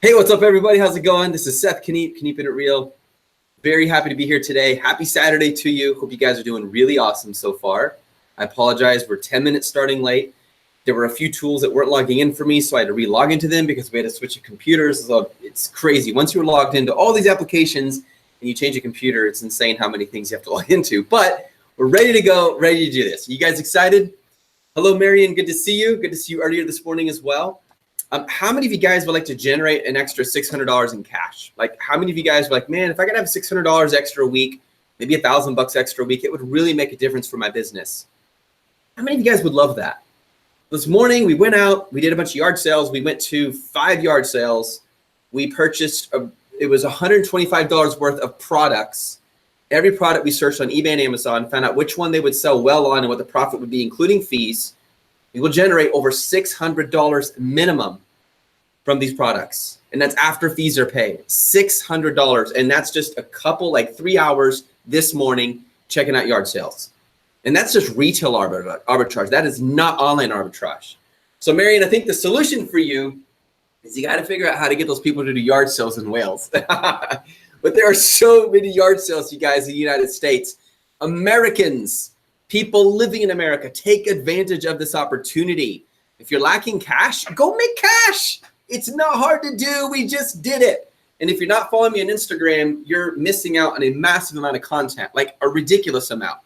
Hey, what's up, everybody? How's it going? This is Seth Kniep, Keeping It Real. Very happy to be here today. Happy Saturday to you. Hope you guys are doing really awesome so far. I apologize. We're 10 minutes starting late. There were a few tools that weren't logging in for me, so I had to re-log into them because we had to switch to computers. So it's crazy. Once you're logged into all these applications and you change a computer, it's insane how many things you have to log into. But we're ready to go, ready to do this. You guys excited? Hello, Marion. Good to see you. Good to see you earlier this morning as well. How many of you guys would like to generate an extra $600 in cash? Like, how many of you guys are like, man, if I could have $600 extra a week, maybe $1,000 extra a week, it would really make a difference for my business? How many of you guys would love that? This morning, we went out, we did a bunch of yard sales. We went to 5 yard sales. We purchased, it was $125 worth of products. Every product we searched on eBay and Amazon, found out which one they would sell well on and what the profit would be, including fees. We will generate over $600 minimum from these products. And that's after fees are paid, $600. And that's just a couple, like 3 hours this morning, checking out yard sales. And that's just retail arbitrage. That is not online arbitrage. So Marion, I think the solution for you is you got to figure out how to get those people to do yard sales in Wales. But there are so many yard sales, you guys, in the United States. Americans, people living in America, take advantage of this opportunity. If you're lacking cash, go make cash. It's not hard to do. We just did it. And if you're not following me on Instagram, you're missing out on a massive amount of content, like a ridiculous amount.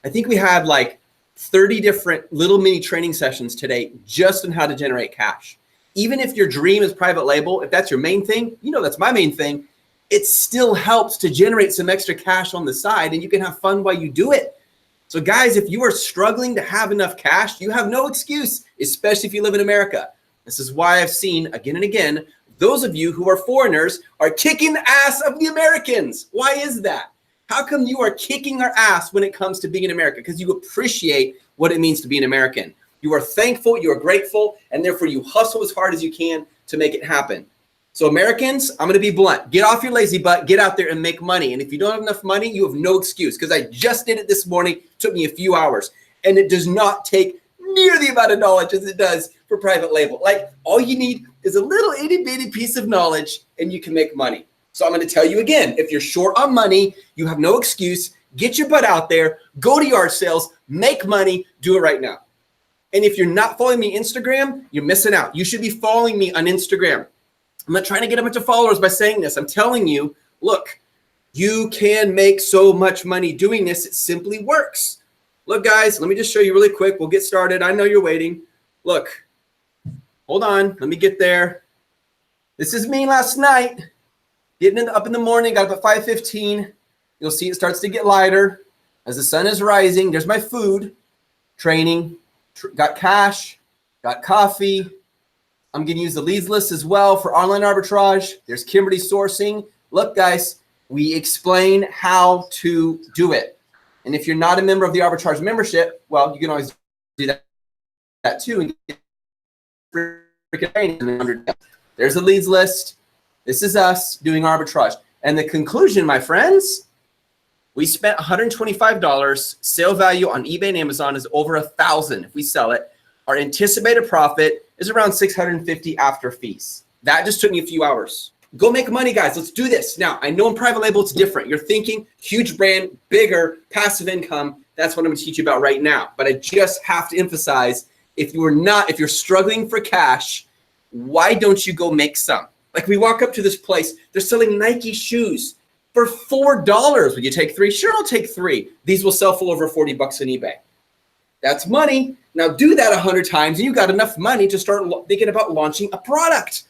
I think we had like 30 different little mini training sessions today just on how to generate cash. Even if your dream is private label, if that's your main thing, you know that's my main thing, it still helps to generate some extra cash on the side and you can have fun while you do it. So guys, if you are struggling to have enough cash, you have no excuse, especially if you live in America. This is why I've seen again and again, those of you who are foreigners are kicking the ass of the Americans. Why is that? How come you are kicking our ass when it comes to being an American? Because you appreciate what it means to be an American. You are thankful, you are grateful, and therefore you hustle as hard as you can to make it happen. So Americans, I'm gonna be blunt. Get off your lazy butt, get out there and make money. And if you don't have enough money, you have no excuse, because I just did it this morning. It took me a few hours. And it does not take near the amount of knowledge as it does for private label. Like, all you need is a little itty bitty piece of knowledge and you can make money. So I'm going to tell you again, if you're short on money, you have no excuse. Get your butt out there, go to yard sales, make money, do it right now. And if you're not following me on Instagram, you're missing out. You should be following me on Instagram. I'm not trying to get a bunch of followers by saying this. I'm telling you, look, you can make so much money doing this. It simply works. Look, guys, let me just show you really quick. We'll get started. I know you're waiting. Look, hold on. Let me get there. This is me last night. Getting up in the morning, got up at 5:15. You'll see it starts to get lighter as the sun is rising. There's my food, training, got cash, got coffee. I'm going to use the leads list as well for online arbitrage. There's Kimberly sourcing. Look, guys, we explain how to do it. And if you're not a member of the arbitrage membership, well, you can always do that too. And get free training. There's the leads list. This is us doing arbitrage. And the conclusion, my friends, we spent $125. Sale value on eBay and Amazon is over $1,000 if we sell it. Our anticipated profit is around $650 after fees. That just took me a few hours. Go make money, guys. Let's do this. Now, I know in private label it's different. You're thinking huge brand, bigger, passive income. That's what I'm going to teach you about right now. But I just have to emphasize, if you're struggling for cash, why don't you go make some? Like, we walk up to this place, they're selling Nike shoes for $4. Would you take 3? Sure, I'll take 3. These will sell for over $40 on eBay. That's money. Now do that 100 times and you got enough money to start thinking about launching a product.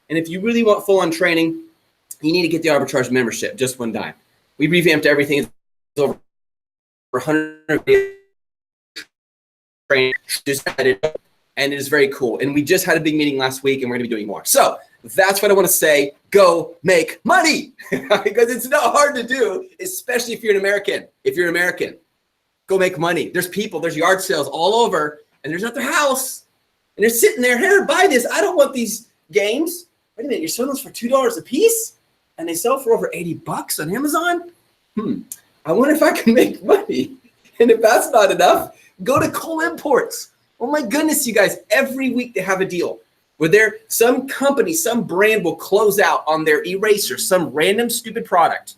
And if you really want full-on training, you need to get the arbitrage membership, just one dime. We revamped everything. It's over 100 training, and it is very cool. And we just had a big meeting last week, and we're going to be doing more. So that's what I want to say. Go make money, because it's not hard to do, especially if you're an American. If you're an American, go make money. There's people, there's yard sales all over, and there's at their house, and they're sitting there, here, buy this. I don't want these games. Wait a minute, you're selling those for $2 a piece, and they sell for over $80 on Amazon? I wonder if I can make money. And if that's not enough, go to Cole Imports. Oh my goodness, you guys, every week they have a deal. where some company, some brand will close out on their eraser, some random stupid product.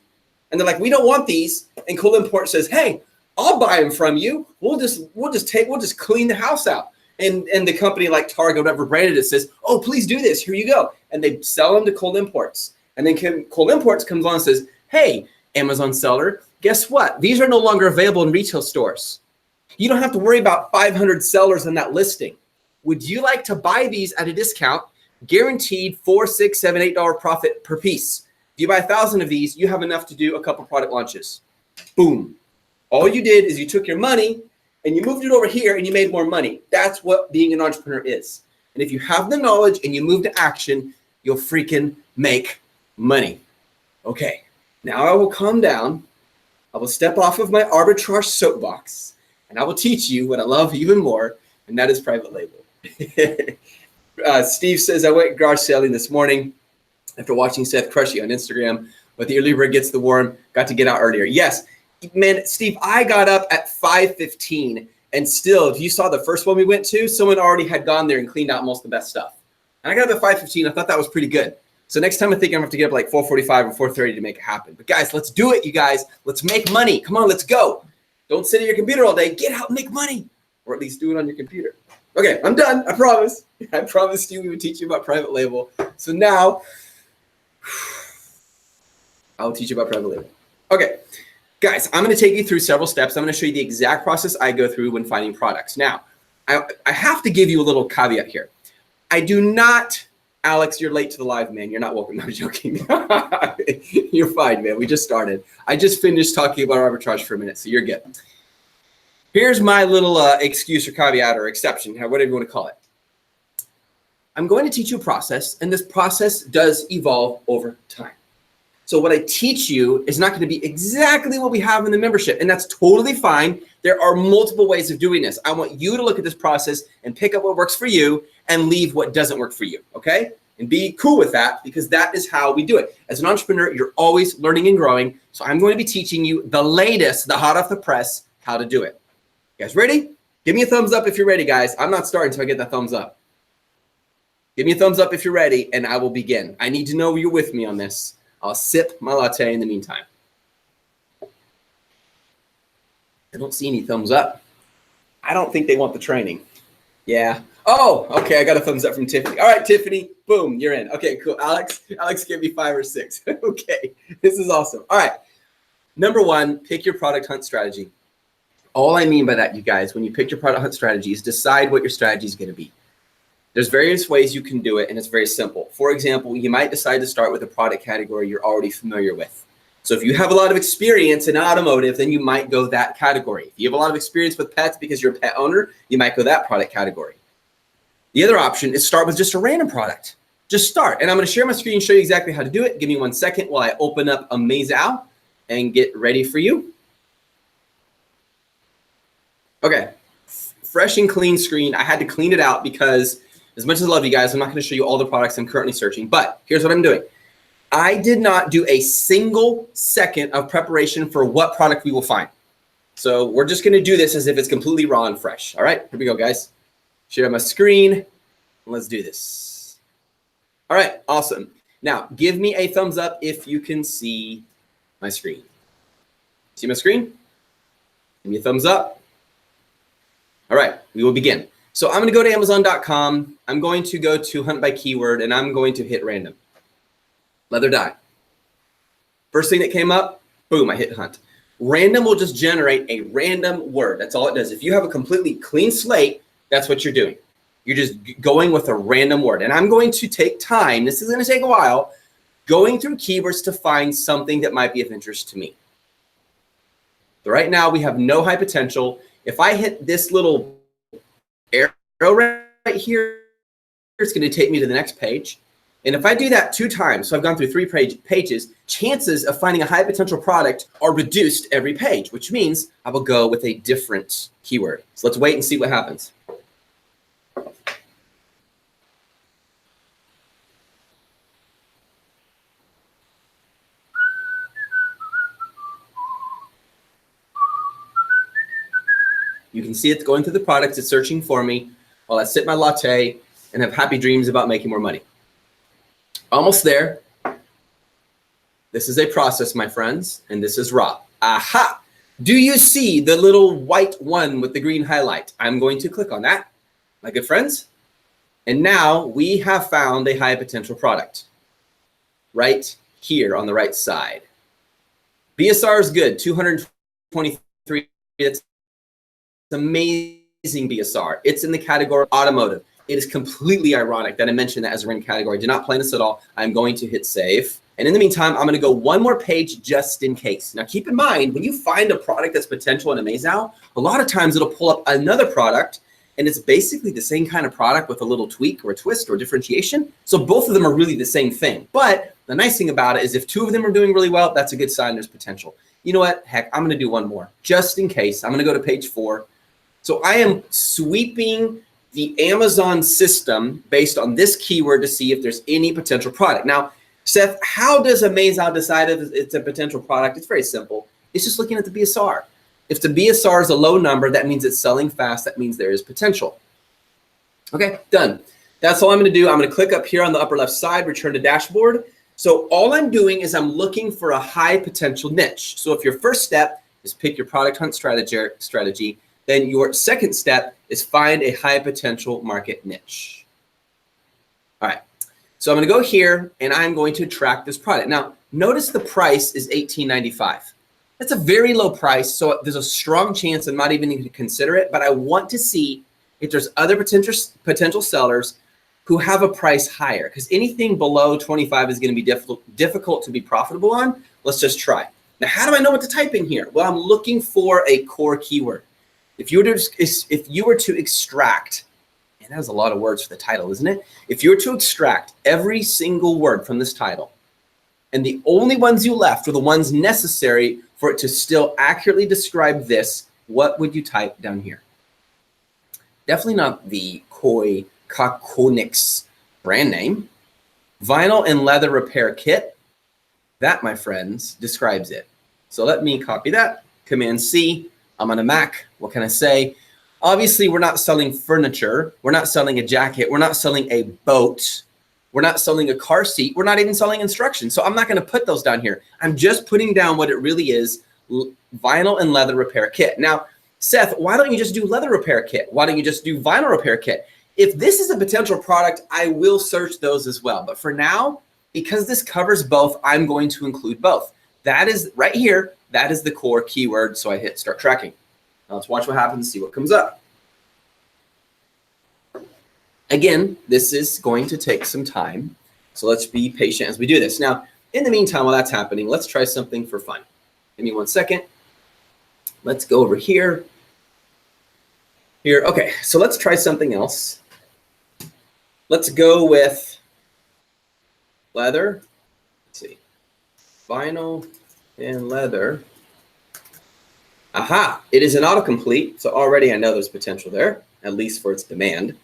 And they're like, we don't want these. And Cool Import says, hey, I'll buy them from you. We'll just clean the house out. And the company like Target, whatever branded it, says, oh, please do this. Here you go. And they sell them to Cold Imports. And then Cold Imports comes on and says, hey, Amazon seller, guess what? These are no longer available in retail stores. You don't have to worry about 500 sellers on that listing. Would you like to buy these at a discount? Guaranteed $4, $6, $7, $8 profit per piece. If you buy 1,000 of these, you have enough to do a couple product launches. Boom. All you did is you took your money and you moved it over here and you made more money. That's what being an entrepreneur is. And if you have the knowledge and you move to action, you'll freaking make money. Okay, now I will calm down. I will step off of my arbitrage soapbox and I will teach you what I love even more, and that is private label. Steve says, I went garage selling this morning after watching Seth crush you on Instagram, but the early bird gets the worm, got to get out earlier. Yes, man, Steve, I got up at 5:15, and still, if you saw the first one we went to, someone already had gone there and cleaned out most of the best stuff. And I got up at 5:15. I thought that was pretty good. So next time I think I'm gonna have to get up like 4:45 or 4:30 to make it happen. But guys, let's do it, you guys. Let's make money. Come on, let's go. Don't sit at your computer all day. Get out and make money, or at least do it on your computer. Okay, I'm done. I promise. I promised you we would teach you about private label. So now I'll teach you about private label. Okay, guys, I'm going to take you through several steps. I'm going to show you the exact process I go through when finding products. Now, I have to give you a little caveat here. I do not, Alex, you're late to the live, man. You're not welcome. I'm joking. You're fine, man. We just started. I just finished talking about arbitrage for a minute, so you're good. Here's my little excuse or caveat or exception, whatever you want to call it. I'm going to teach you a process, and this process does evolve over time. So what I teach you is not going to be exactly what we have in the membership, and that's totally fine. There are multiple ways of doing this. I want you to look at this process and pick up what works for you and leave what doesn't work for you, okay? And be cool with that, because that is how we do it. As an entrepreneur, you're always learning and growing, so I'm going to be teaching you the latest, the hot off the press, how to do it. You guys ready? Give me a thumbs up if you're ready, guys. I'm not starting until I get that thumbs up. Give me a thumbs up if you're ready, and I will begin. I need to know you're with me on this. I'll sip my latte in the meantime. I don't see any thumbs up. I don't think they want the training. Yeah. Oh, okay. I got a thumbs up from Tiffany. All right, Tiffany. Boom, you're in. Okay, cool. Alex gave me 5 or 6. Okay, this is awesome. All right. Number 1, pick your product hunt strategy. All I mean by that, you guys, when you pick your product hunt strategy, is decide what your strategy is going to be. There's various ways you can do it, and it's very simple. For example, you might decide to start with a product category you're already familiar with. So if you have a lot of experience in automotive, then you might go that category. If you have a lot of experience with pets because you're a pet owner, you might go that product category. The other option is start with just a random product. Just start. And I'm going to share my screen and show you exactly how to do it. Give me 1 second while I open up AmazeOwl and get ready for you. Okay, fresh and clean screen. I had to clean it out because as much as I love you guys, I'm not going to show you all the products I'm currently searching, but here's what I'm doing. I did not do a single second of preparation for what product we will find. So we're just going to do this as if it's completely raw and fresh. All right, here we go, guys. Share my screen. Let's do this. All right, awesome. Now, give me a thumbs up if you can see my screen. See my screen? Give me a thumbs up. All right, we will begin. So I'm going to go to Amazon.com. I'm going to go to Hunt by Keyword, and I'm going to hit random. Leather dye. First thing that came up, boom, I hit Hunt. Random will just generate a random word. That's all it does. If you have a completely clean slate, that's what you're doing. You're just going with a random word. And I'm going to take time, this is going to take a while, going through keywords to find something that might be of interest to me. So right now, we have no high potential. If I hit this little arrow right here, it's going to take me to the next page. And if I do that 2 times, so I've gone through 3 pages, chances of finding a high potential product are reduced every page, which means I will go with a different keyword. So let's wait and see what happens. You can see it's going through the products, it's searching for me while I sip my latte and have happy dreams about making more money. Almost there. This is a process, my friends, and this is raw. Aha! Do you see the little white one with the green highlight? I'm going to click on that, my good friends. And now we have found a high potential product right here on the right side. BSR is good, 223. It's amazing BSR. It's in the category automotive. It is completely ironic that I mentioned that as a random category. I did not plan this at all. I'm going to hit save. And in the meantime, I'm going to go one more page just in case. Now, keep in mind, when you find a product that's potential in AmazeOwl, a lot of times it'll pull up another product, and it's basically the same kind of product with a little tweak or a twist or differentiation. So both of them are really the same thing. But the nice thing about it is if two of them are doing really well, that's a good sign there's potential. You know what? Heck, I'm going to do one more just in case. I'm going to go to page 4. So I am sweeping the Amazon system based on this keyword to see if there's any potential product. Now, Seth, how does AmazeOwl decide if it's a potential product? It's very simple. It's just looking at the BSR. If the BSR is a low number, that means it's selling fast. That means there is potential. Okay, done. That's all I'm going to do. I'm going to click up here on the upper left side, return to dashboard. So all I'm doing is I'm looking for a high potential niche. So if your first step is pick your product hunt strategy, then your second step is find a high potential market niche. All right. So I'm going to go here and I'm going to track this product. Now, notice the price is $18.95. That's a very low price. So there's a strong chance I'm not even going to consider it, but I want to see if there's other potential sellers who have a price higher, because anything below 25 is going to be difficult to be profitable on. Let's just try. Now, how do I know what to type in here? Well, I'm looking for a core keyword. If you were to extract, and that was a lot of words for the title, isn't it? If you were to extract every single word from this title, and the only ones you left were the ones necessary for it to still accurately describe this, what would you type down here? Definitely not the Koi Kakonix brand name. Vinyl and leather repair kit. That, my friends, describes it. So let me copy that. Command C. I'm on a Mac. What can I say? Obviously, we're not selling furniture. We're not selling a jacket. We're not selling a boat. We're not selling a car seat. We're not even selling instructions. So I'm not going to put those down here. I'm just putting down what it really is, vinyl and leather repair kit. Now, Seth, why don't you just do leather repair kit? Why don't you just do vinyl repair kit? If this is a potential product, I will search those as well. But for now, because this covers both, I'm going to include both. That is right here. That is the core keyword. So I hit start tracking. Now let's watch what happens, see what comes up. Again, this is going to take some time. So let's be patient as we do this. Now, in the meantime, while that's happening, let's try something for fun. Give me 1 second. Let's go over here. Okay, so let's try something else. Let's go with leather. Let's see. Vinyl and leather. Aha, it is an autocomplete. So already I know there's potential there, at least for its demand.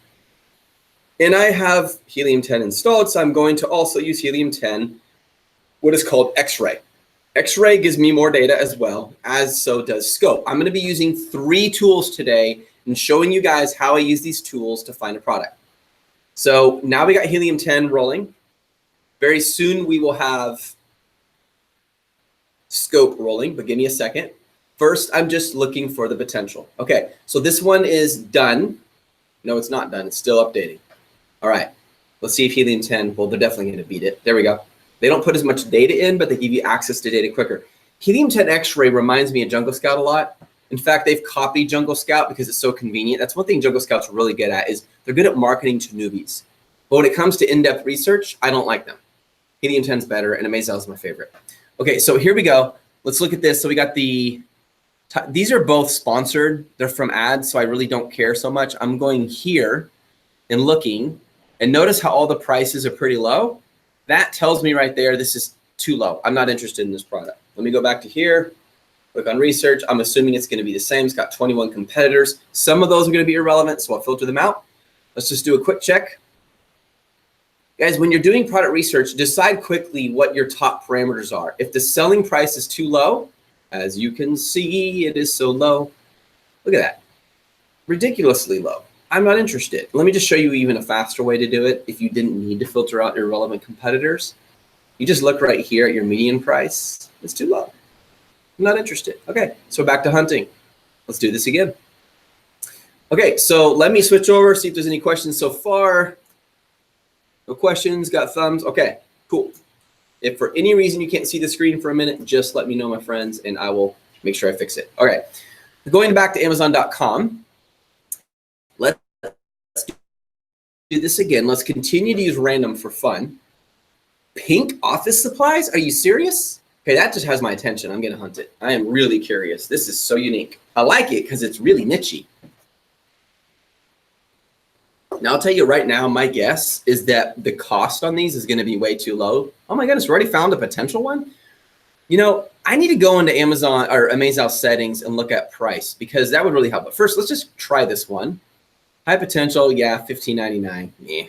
And I have helium-10 installed, so I'm going to also use helium-10, what is called X-ray. X-ray gives me more data as well, as so does scope. I'm going to be using 3 tools today and showing you guys how I use these tools to find a product. So now we got helium-10 rolling. Very soon we will have scope rolling, but give me a second. First, I'm just looking for the potential. Okay, so this one is done. No, it's not done. It's still updating. All right, let's see if helium-10, well, they're definitely going to beat it. There we go. They don't put as much data in, but they give you access to data quicker. Helium-10 X-ray reminds me of Jungle Scout a lot. In fact, they've copied Jungle Scout because it's so convenient. That's one thing Jungle Scout's really good at, is they're good at marketing to newbies. But when it comes to in-depth research, I don't like them. Helium-10's better, and AmazeOwl is my favorite. Okay, so here we go. Let's look at this. So we got these are both sponsored. They're from ads, so I really don't care so much. I'm going here and looking, and notice how all the prices are pretty low. That tells me right there, this is too low. I'm not interested in this product. Let me go back to here, click on research. I'm assuming it's going to be the same. It's got 21 competitors. Some of those are going to be irrelevant, so I'll filter them out. Let's just do a quick check. Guys, when you're doing product research, decide quickly what your top parameters are. If the selling price is too low, as you can see, it is so low. Look at that, ridiculously low. I'm not interested. Let me just show you even a faster way to do it. If you didn't need to filter out irrelevant competitors, you just look right here at your median price. It's too low. I'm not interested. Okay, so back to hunting. Let's do this again. Okay, so let me switch over, see if there's any questions so far. No questions, got thumbs. Okay, cool. If for any reason you can't see the screen for a minute, just let me know, my friends, and I will make sure I fix it. All right, going back to Amazon.com, let's do this again. Let's continue to use random for fun. Pink office supplies? Are you serious? Okay, that just has my attention. I'm gonna hunt it. I am really curious. This is so unique. I like it because it's really niche-y. Now, I'll tell you right now, my guess is that the cost on these is going to be way too low. Oh my goodness, we already found a potential one? You know, I need to go into Amazon or AmazeOwl settings and look at price because that would really help. But first, let's just try this one. High potential, yeah, $15.99. Yeah.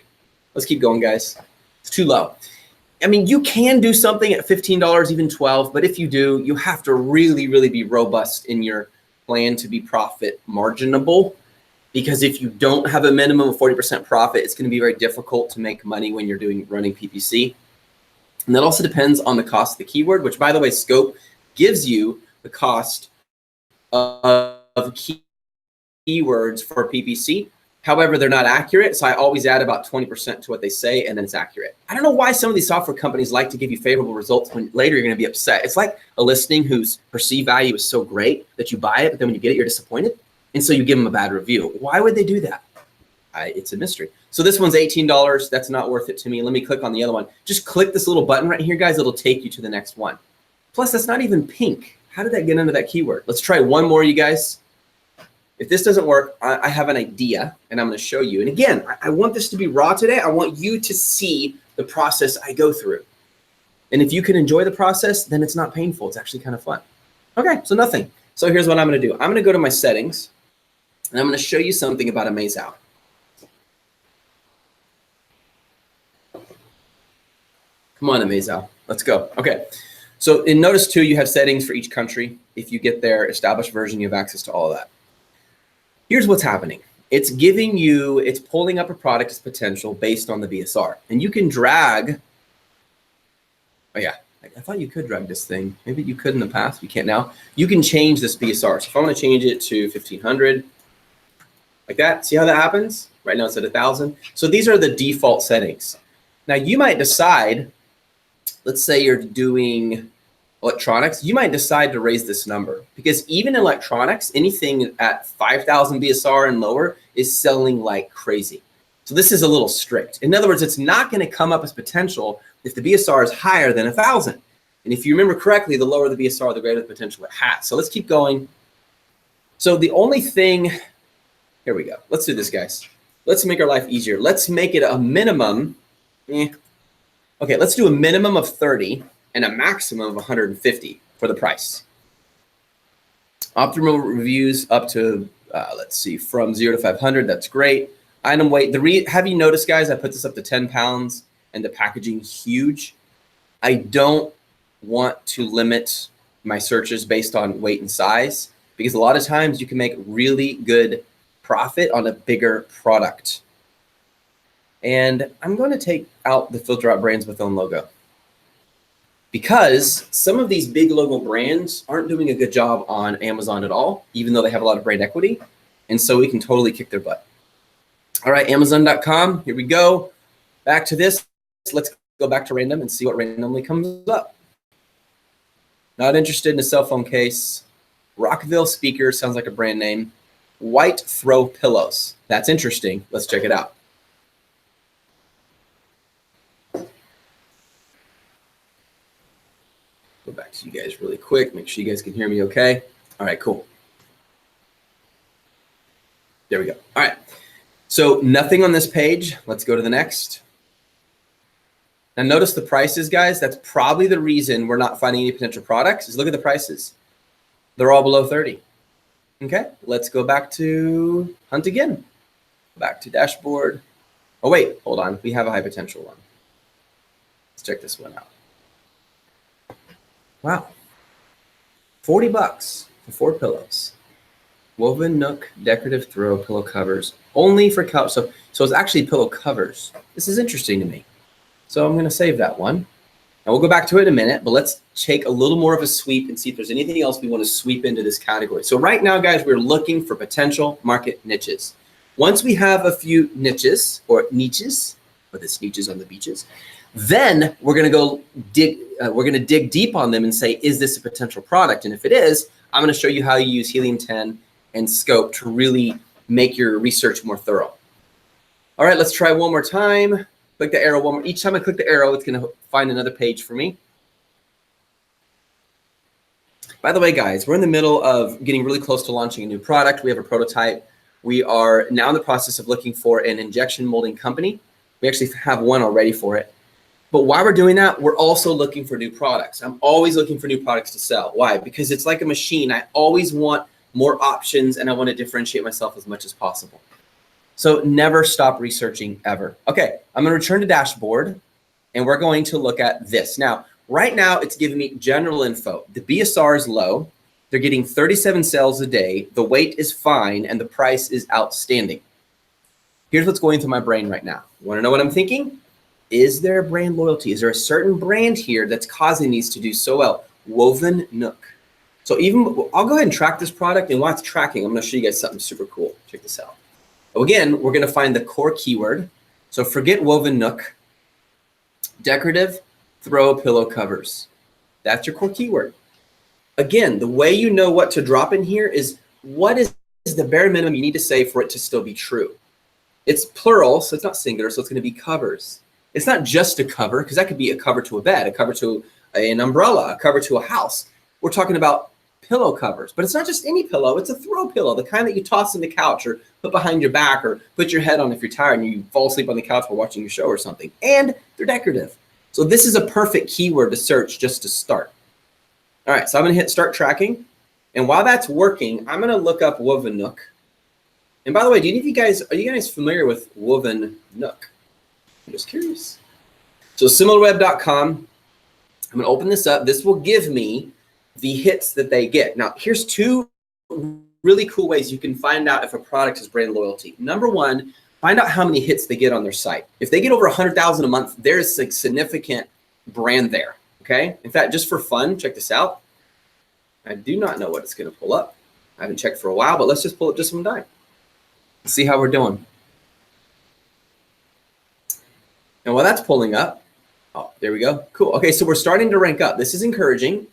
Let's keep going, guys. It's too low. I mean, you can do something at $15, even $12, but if you do, you have to really, really be robust in your plan to be profit marginable. Because if you don't have a minimum of 40% profit, it's going to be very difficult to make money when you're running PPC. And that also depends on the cost of the keyword, which, by the way, Scope gives you the cost of keywords for PPC. However, they're not accurate, so I always add about 20% to what they say, and then it's accurate. I don't know why some of these software companies like to give you favorable results when later you're going to be upset. It's like a listing whose perceived value is so great that you buy it, but then when you get it, you're disappointed. And so you give them a bad review. Why would they do that? It's a mystery. So this one's $18. That's not worth it to me. Let me click on the other one. Just click this little button right here, guys. It'll take you to the next one. Plus, that's not even pink. How did that get into that keyword? Let's try one more, you guys. If this doesn't work, I have an idea, and I'm going to show you. And again, I want this to be raw today. I want you to see the process I go through. And if you can enjoy the process, then it's not painful. It's actually kind of fun. Okay, so nothing. So here's what I'm going to do. I'm going to go to my settings. And I'm going to show you something about AmazeOwl. Come on, AmazeOwl. Let's go. Okay. So in Notice 2, you have settings for each country. If you get their established version, you have access to all of that. Here's what's happening. It's pulling up a product's potential based on the BSR. And you can drag. Oh, yeah. I thought you could drag this thing. Maybe you could in the past. You can't now. You can change this BSR. So if I want to change it to 1500, like that. See how that happens? Right now it's at 1,000. So these are the default settings. Now you might decide, let's say you're doing electronics, you might decide to raise this number because even in electronics, anything at 5,000 BSR and lower is selling like crazy. So this is a little strict. In other words, it's not going to come up as potential if the BSR is higher than 1,000. And if you remember correctly, the lower the BSR, the greater the potential it has. So let's keep going. So the only thing, here we go. Let's do this, guys. Let's make our life easier. Let's make it a minimum. Okay, let's do a minimum of 30 and a maximum of 150 for the price. Optimal reviews up to, let's see, from 0 to 500. That's great. Item weight. Have you noticed, guys, I put this up to 10 pounds and the packaging is huge. I don't want to limit my searches based on weight and size because a lot of times you can make really good profit on a bigger product. And I'm going to take out the filter out brands with own logo because some of these big logo brands aren't doing a good job on Amazon at all, even though they have a lot of brand equity. And so we can totally kick their butt. All right, Amazon.com, here we go. Back to this. Let's go back to random and see what randomly comes up. Not interested in a cell phone case. Rockville speaker, sounds like a brand name. White throw pillows. That's interesting. Let's check it out. Go back to you guys really quick. Make sure you guys can hear me okay. All right, cool. There we go. All right. So nothing on this page. Let's go to the next. Now notice the prices, guys. That's probably the reason we're not finding any potential products is look at the prices. They're all below 30. Okay, let's go back to hunt again. Back to dashboard. Oh, wait, hold on. We have a high potential one. Let's check this one out. Wow. $40 for 4 pillows. Woven Nook decorative throw pillow covers only for couch. So it's actually pillow covers. This is interesting to me. So I'm going to save that one. And we'll go back to it in a minute, but let's take a little more of a sweep and see if there's anything else we want to sweep into this category. So right now, guys, we're looking for potential market niches. Once we have a few niches, or niches on the beaches, then we're going to go dig deep on them and say, is this a potential product? And if it is, I'm going to show you how you use helium-10 and scope to really make your research more thorough. All right, let's try one more time. Click the arrow one more. Each time I click the arrow, it's going to find another page for me. By the way, guys, we're in the middle of getting really close to launching a new product. We have a prototype. We are now in the process of looking for an injection molding company. We actually have one already for it. But while we're doing that, we're also looking for new products. I'm always looking for new products to sell. Why? Because it's like a machine. I always want more options, and I want to differentiate myself as much as possible. So never stop researching ever. Okay, I'm going to return to dashboard, and we're going to look at this. Now, right now, it's giving me general info. The BSR is low. They're getting 37 sales a day. The weight is fine, and the price is outstanding. Here's what's going through my brain right now. Want to know what I'm thinking? Is there brand loyalty? Is there a certain brand here that's causing these to do so well? Woven Nook. So I'll go ahead and track this product, and while it's tracking, I'm going to show you guys something super cool. Check this out. Again, we're going to find the core keyword. So forget Woven Nook. Decorative throw pillow covers. That's your core keyword. Again, the way you know what to drop in here is what is the bare minimum you need to say for it to still be true. It's plural, so it's not singular, so it's going to be covers. It's not just a cover, because that could be a cover to a bed, a cover to an umbrella, a cover to a house. We're talking about pillow covers, but it's not just any pillow. It's a throw pillow, the kind that you toss in the couch or put behind your back or put your head on if you're tired and you fall asleep on the couch while watching your show or something. And they're decorative. So this is a perfect keyword to search just to start. All right, so I'm going to hit start tracking. And while that's working, I'm going to look up Woven Nook. And by the way, are you guys familiar with Woven Nook? I'm just curious. So similarweb.com, I'm going to open this up. This will give me the hits that they get. Now, here's two really cool ways you can find out if a product has brand loyalty. Number one, find out how many hits they get on their site. If they get over 100,000 a month, there's a significant brand there, okay? In fact, just for fun, check this out. I do not know what it's going to pull up. I haven't checked for a while, but let's just pull up just some time. See how we're doing. And while that's pulling up, oh, there we go. Cool. Okay, so we're starting to rank up. This is encouraging.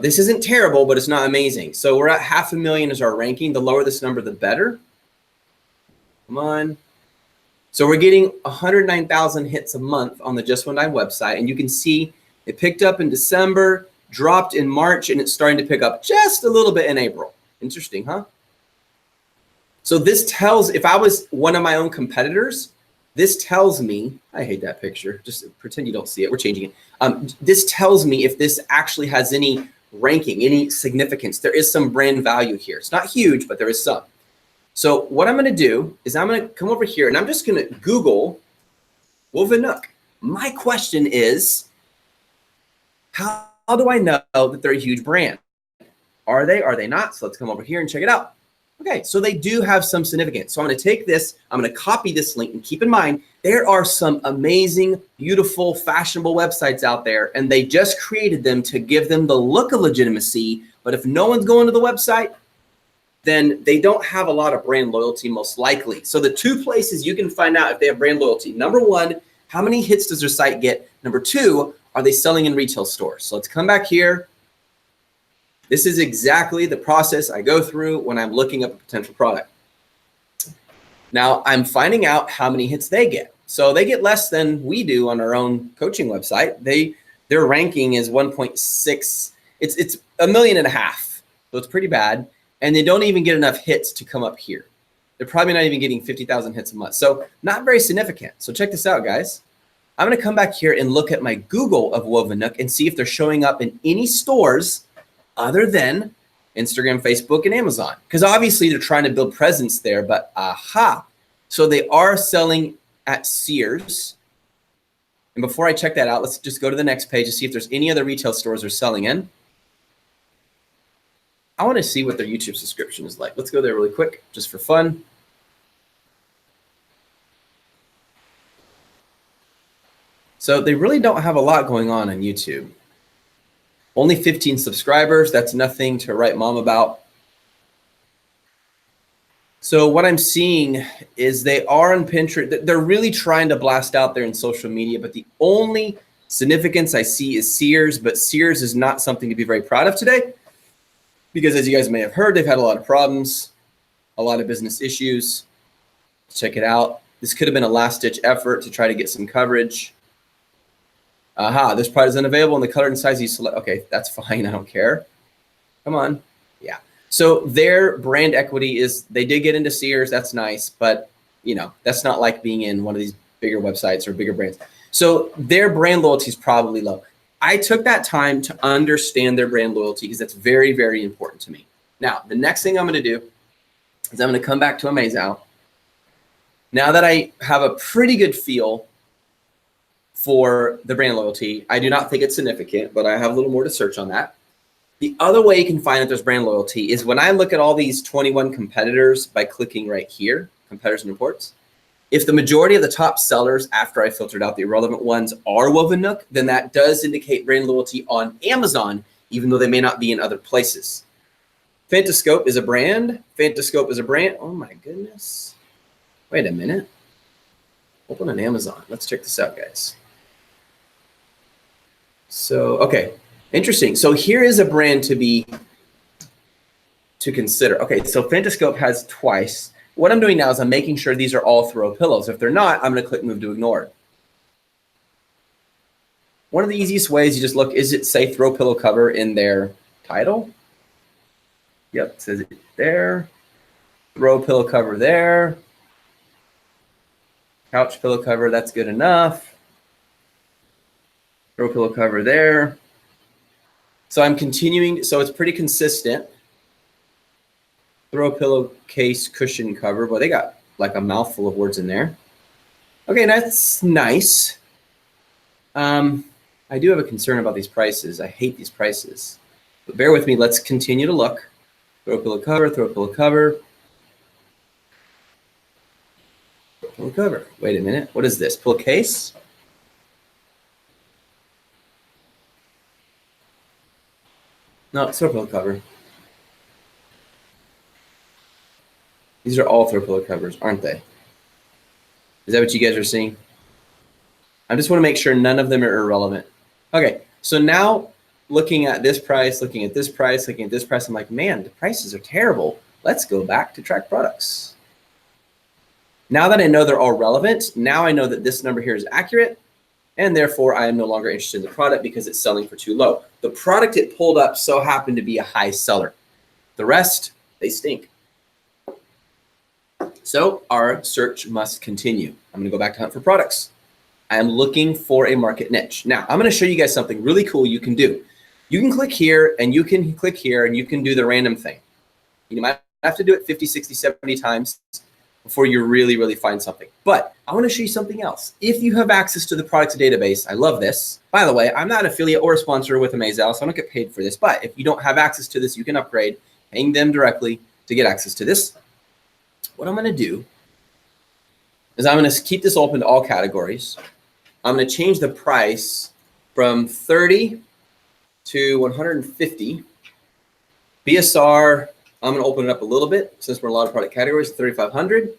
This isn't terrible, but it's not amazing. So we're at 500,000 as our ranking. The lower this number, the better. Come on. So we're getting 109,000 hits a month on the Just One Dime website. And you can see it picked up in December, dropped in March, and it's starting to pick up just a little bit in April. Interesting, huh? So this tells, if I was one of my own competitors, this tells me, I hate that picture. Just pretend you don't see it. We're changing it. This tells me if this actually has any ranking, any significance. There is some brand value here. It's not huge, but there is some. So what I'm going to do is I'm going to come over here and I'm just going to Google Woven Nook. My question is, how do I know that they're a huge brand? Are they not? So let's come over here and check it out. Okay, so they do have some significance. So I'm going to take this, I'm going to copy this link, and keep in mind, there are some amazing, beautiful, fashionable websites out there, and they just created them to give them the look of legitimacy. But if no one's going to the website, then they don't have a lot of brand loyalty, most likely. So the two places you can find out if they have brand loyalty. Number one, how many hits does their site get? Number two, are they selling in retail stores? So let's come back here. This is exactly the process I go through when I'm looking up a potential product. Now I'm finding out how many hits they get. So they get less than we do on our own coaching website. Their ranking is 1.6. It's 1.5 million. So it's pretty bad. And they don't even get enough hits to come up here. They're probably not even getting 50,000 hits a month. So not very significant. So check this out, guys. I'm going to come back here and look at my Google of Woven Nook and see if they're showing up in any stores other than Instagram, Facebook, and Amazon. Because obviously they're trying to build presence there, but aha. So they are selling at Sears. And before I check that out, let's just go to the next page to see if there's any other retail stores they're selling in. I want to see what their YouTube subscription is like. Let's go there really quick, just for fun. So they really don't have a lot going on YouTube. Only 15 subscribers. That's nothing to write mom about. So what I'm seeing is they are on Pinterest. They're really trying to blast out there in social media, but the only significance I see is Sears, but Sears is not something to be very proud of today because, as you guys may have heard, they've had a lot of problems, a lot of business issues. Check it out. This could have been a last-ditch effort to try to get some coverage. Aha, this product is unavailable in the color and size you select. Okay, that's fine. I don't care. Come on. Yeah. So their brand equity is, they did get into Sears. That's nice. But, you know, that's not like being in one of these bigger websites or bigger brands. So their brand loyalty is probably low. I took that time to understand their brand loyalty because that's very, very important to me. Now, the next thing I'm going to do is I'm going to come back to AmazeOwl. Now that I have a pretty good feel for the brand loyalty, I do not think it's significant, but I have a little more to search on that. The other way you can find that there's brand loyalty is when I look at all these 21 competitors by clicking right here, competitors and reports. If the majority of the top sellers after I filtered out the irrelevant ones are Woven Nook, then that does indicate brand loyalty on Amazon, even though they may not be in other places. Fantascope is a brand. Fantascope is a brand. Oh my goodness. Wait a minute. Open on Amazon. Let's check this out, guys. So, okay, interesting. So here is a brand to consider. Okay, so Fantascope has twice. What I'm doing now is I'm making sure these are all throw pillows. If they're not, I'm going to click move to ignore. One of the easiest ways you just look, is it say throw pillow cover in their title? Yep, it says it there. Throw pillow cover there. Couch pillow cover, that's good enough. Throw pillow cover there. So I'm continuing, so it's pretty consistent. Throw pillowcase cushion cover. Well, they got like a mouthful of words in there. Okay, that's nice. I do have a concern about these prices. I hate these prices. But bear with me, let's continue to look. Throw pillow cover, throw pillow cover. Throw pillow cover. Wait a minute, what is this? Pillowcase? No, it's throw pillow cover. These are all throw pillow covers, aren't they? Is that what you guys are seeing? I just want to make sure none of them are irrelevant. Okay, so now looking at this price, looking at this price, looking at this price, I'm like, man, the prices are terrible. Let's go back to track products. Now that I know they're all relevant, now I know that this number here is accurate, and therefore I am no longer interested in the product because it's selling for too low. The product it pulled up so happened to be a high seller. The rest, they stink. So our search must continue. I'm going to go back to hunt for products. I am looking for a market niche. Now, I'm going to show you guys something really cool you can do. You can click here, and you can click here, and you can do the random thing. You might have to do it 50, 60, 70 times before you really, really find something. But I want to show you something else. If you have access to the products database, I love this. By the way, I'm not an affiliate or a sponsor with AmazeOwl, so I don't get paid for this. But if you don't have access to this, you can upgrade, paying them directly to get access to this. What I'm going to do is I'm going to keep this open to all categories. I'm going to change the price from 30 to 150. BSR, I'm going to open it up a little bit since we're in a lot of product categories, 3,500.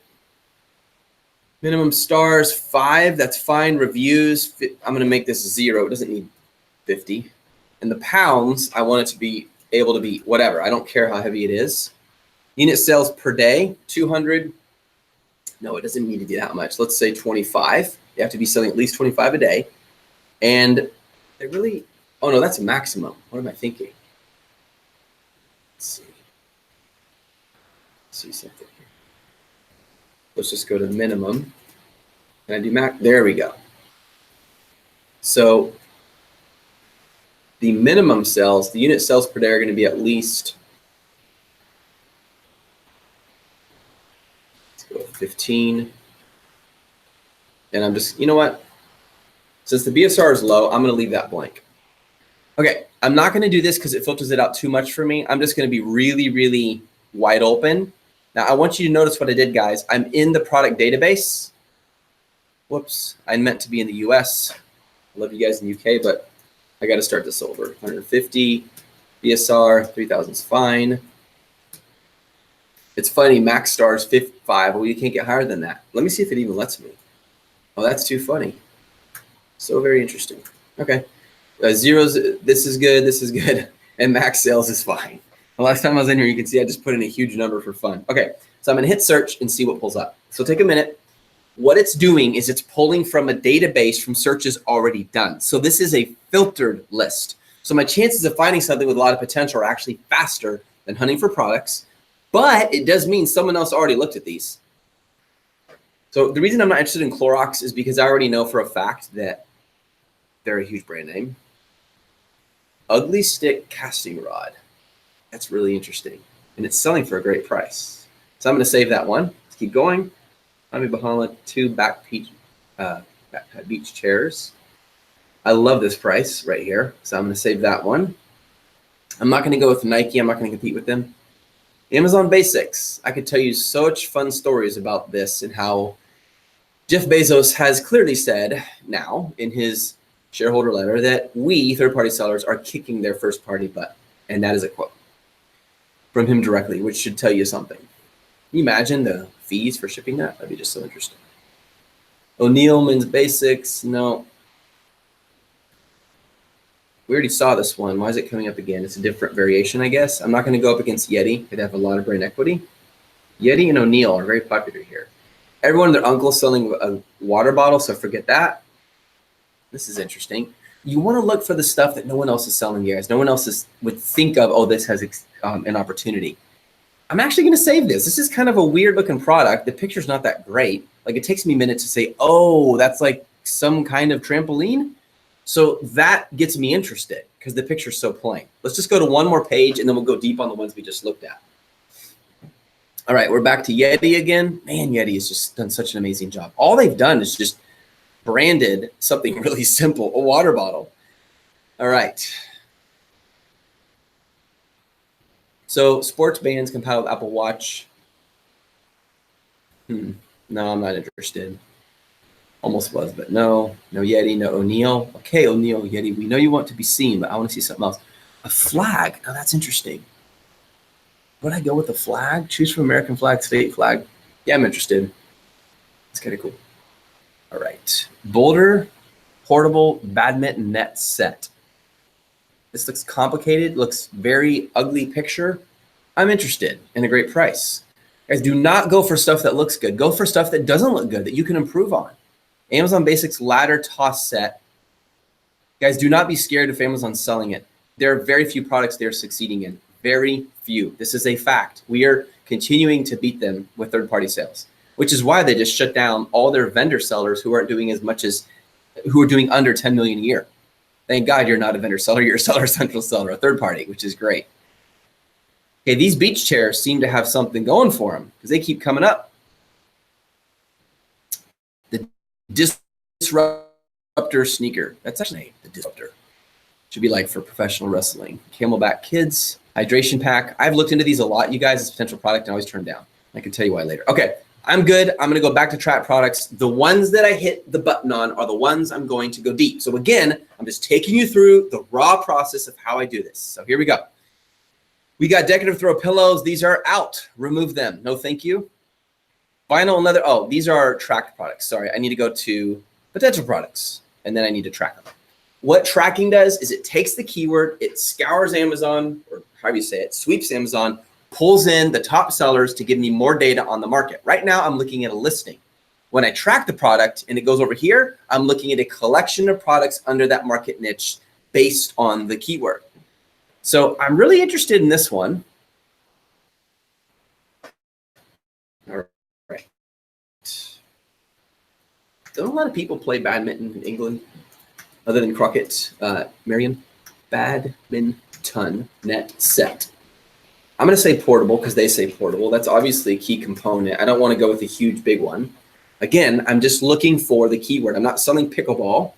Minimum stars, 5. That's fine. Reviews, I'm going to make this 0. It doesn't need 50. And the pounds, I want it to be able to be whatever. I don't care how heavy it is. Unit sales per day, 200. No, it doesn't need to be that much. Let's say 25. You have to be selling at least 25 a day. And they really, oh no, that's a maximum. What am I thinking? Let's see. Let's see something here. Let's just go to the minimum. Can I do max? There we go. So the minimum sales, the unit sales per day are going to be at least 15. And I'm just, you know what? Since the BSR is low, I'm going to leave that blank. Okay, I'm not gonna do this because it filters it out too much for me. I'm just gonna be really, really wide open. Now I want you to notice what I did, guys. I'm in the product database. Whoops, I meant to be in the US. I love you guys in the UK, but I gotta start this over. 150, BSR, 3000 is fine. It's funny, max star is 55, well, you can't get higher than that. Let me see if it even lets me. Oh, that's too funny. So very interesting. Okay. Zeros, this is good, and max sales is fine. The last time I was in here, you can see I just put in a huge number for fun. Okay, so I'm gonna hit search and see what pulls up. So take a minute. What it's doing is it's pulling from a database from searches already done. So this is a filtered list. So my chances of finding something with a lot of potential are actually faster than hunting for products, but it does mean someone else already looked at these. So the reason I'm not interested in Clorox is because I already know for a fact that they're a huge brand name. Ugly Stick casting rod. That's really interesting. And it's selling for a great price. So I'm going to save that one. Let's keep going. Tommy Bahama 2 backpack beach chairs. I love this price right here. So I'm going to save that one. I'm not going to go with Nike. I'm not going to compete with them. Amazon Basics. I could tell you such fun stories about this and how Jeff Bezos has clearly said now in his shareholder letter that we third-party sellers are kicking their first-party butt. And that is a quote from him directly, which should tell you something. Can you imagine the fees for shipping that? That'd be just so interesting. O'Neill Men's Basics. No. We already saw this one. Why is it coming up again? It's a different variation, I guess. I'm not going to go up against Yeti. They have a lot of brand equity. Yeti and O'Neill are very popular here. Everyone and their uncle selling a water bottle, so forget that. This is interesting. You want to look for the stuff that no one else is selling, guys. No one else would think of, oh, this has an opportunity. I'm actually going to save this. This is kind of a weird looking product. The picture's not that great. Like it takes me minutes to say, oh, that's like some kind of trampoline. So that gets me interested because the picture's so plain. Let's just go to one more page and then we'll go deep on the ones we just looked at. All right, we're back to Yeti again. Man, Yeti has just done such an amazing job. All they've done is just branded something really simple, a water bottle. All right. So sports bands compatible with Apple Watch. No, I'm not interested. Almost was, but no. No Yeti, no O'Neill. Okay, O'Neill, Yeti, we know you want to be seen, but I want to see something else. A flag. Now that's interesting. Would I go with the flag? Choose from American flag, state flag. Yeah, I'm interested. It's kind of cool. All right. Boulder portable badminton net set. This looks complicated, looks very ugly picture. I'm interested in a great price. Guys, do not go for stuff that looks good. Go for stuff that doesn't look good, that you can improve on. Amazon Basics ladder toss set. Guys, do not be scared if Amazon's selling it. There are very few products they're succeeding in. Very few. This is a fact. We are continuing to beat them with third-party sales, which is why they just shut down all their vendor sellers who aren't doing as much as, who are doing under 10 million a year. Thank God you're not a vendor seller, you're a seller central seller, a third party, which is great. Okay, these beach chairs seem to have something going for them because they keep coming up. The Disruptor sneaker. That's actually the Disruptor. Should be like for professional wrestling. Camelback Kids, hydration pack. I've looked into these a lot, you guys, as a potential product and always turned down. I can tell you why later. Okay, I'm good. I'm going to go back to track products. The ones that I hit the button on are the ones I'm going to go deep. So again, I'm just taking you through the raw process of how I do this. So here we go. We got decorative throw pillows. These are out. Remove them. No, thank you. Vinyl and leather. Oh, these are tracked products. Sorry, I need to go to potential products, and then I need to track them. What tracking does is it takes the keyword, it scours Amazon, or however you say it, sweeps Amazon, pulls in the top sellers to give me more data on the market. Right now, I'm looking at a listing. When I track the product and it goes over here, I'm looking at a collection of products under that market niche based on the keyword. So I'm really interested in this one. All right. Don't a lot of people play badminton in England other than Crockett, Marion? Badminton net set. I'm going to say portable because they say portable. That's obviously a key component. I don't want to go with a huge big one. Again, I'm just looking for the keyword. I'm not selling pickleball.